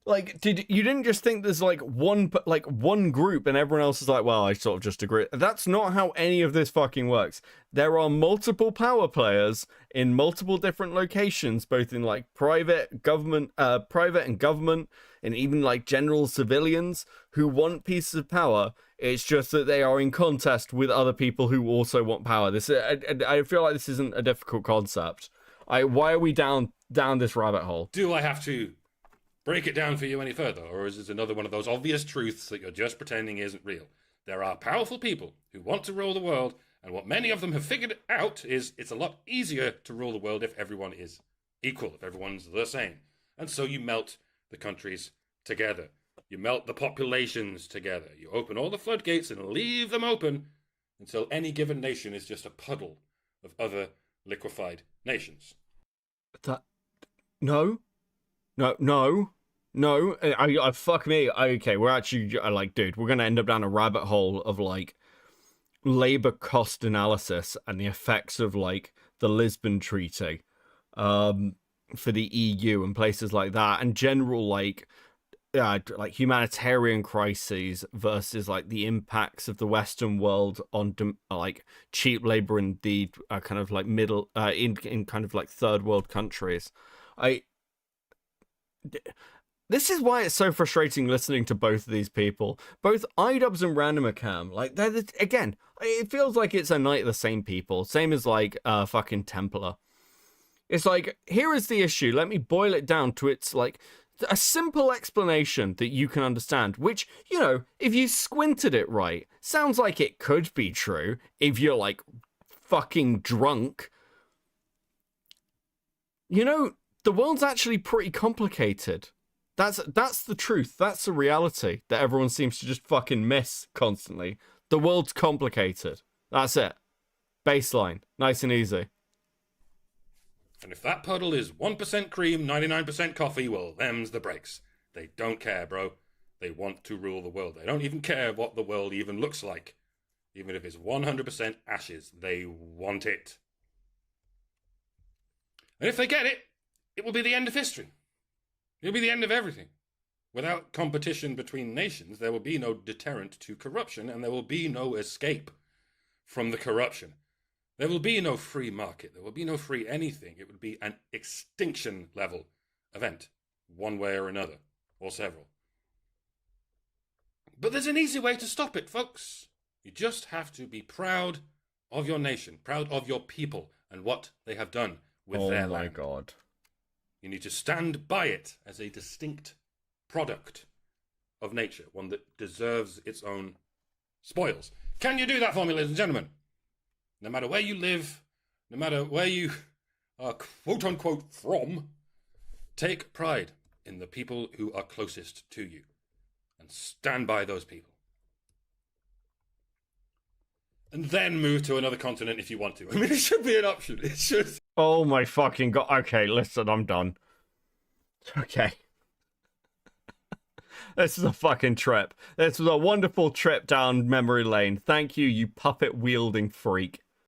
S1: You didn't just think there's one group and everyone else is like, well, I sort of just agree. That's not how any of this fucking works. There are multiple power players in multiple different locations, both in private and government, and even general civilians who want pieces of power. It's just that they are in contest with other people who also want power. I feel like this isn't a difficult concept. Why are we down this rabbit hole?
S3: Do I have to break it down for you any further, or is this another one of those obvious truths that you're just pretending isn't real? There are powerful people who want to rule the world, and what many of them have figured out is it's a lot easier to rule the world if everyone is equal, if everyone's the same. And so you melt the countries together. You melt the populations together. You open all the floodgates and leave them open until any given nation is just a puddle of other liquefied nations.
S1: No. Fuck me. Okay, we're actually like, dude, we're gonna end up down a rabbit hole of like labor cost analysis and the effects of like the Lisbon Treaty, for the EU and places like that, and general like humanitarian crises versus like the impacts of the Western world on like cheap labor in the kind of like middle in kind of like third world countries. This is why it's so frustrating listening to both of these people, both iDubbbz and Randomercam. Like, again, it feels like it's a night of the same people, same as like fucking Templar. It's like, here is the issue. Let me boil it down to its like a simple explanation that you can understand, which, you know, if you squinted it right, sounds like it could be true if you're like fucking drunk. You know, the world's actually pretty complicated. That's the truth. That's the reality that everyone seems to just fucking miss constantly. The world's complicated. That's it. Baseline. Nice and easy.
S3: And if that puddle is 1% cream, 99% coffee, well, them's the breaks. They don't care, bro. They want to rule the world. They don't even care what the world even looks like. Even if it's 100% ashes, they want it. And if they get it, it will be the end of history. It'll be the end of everything. Without competition between nations, there will be no deterrent to corruption, and there will be no escape from the corruption. There will be no free market. There will be no free anything. It would be an extinction level event, one way or another, or several. But there's an easy way to stop it, folks. You just have to be proud of your nation, proud of your people, and what they have done with their land.
S1: Oh my God.
S3: You need to stand by it as a distinct product of nature, one that deserves its own spoils. Can you do that for me, ladies and gentlemen? No matter where you live, no matter where you are quote-unquote from, take pride in the people who are closest to you and stand by those people. And then move to another continent if you want to. I mean, it should be an option. It should.
S1: Oh my fucking God. Okay, listen, I'm done. Okay. This is a fucking trip. This was a wonderful trip down memory lane. Thank you, you puppet-wielding freak.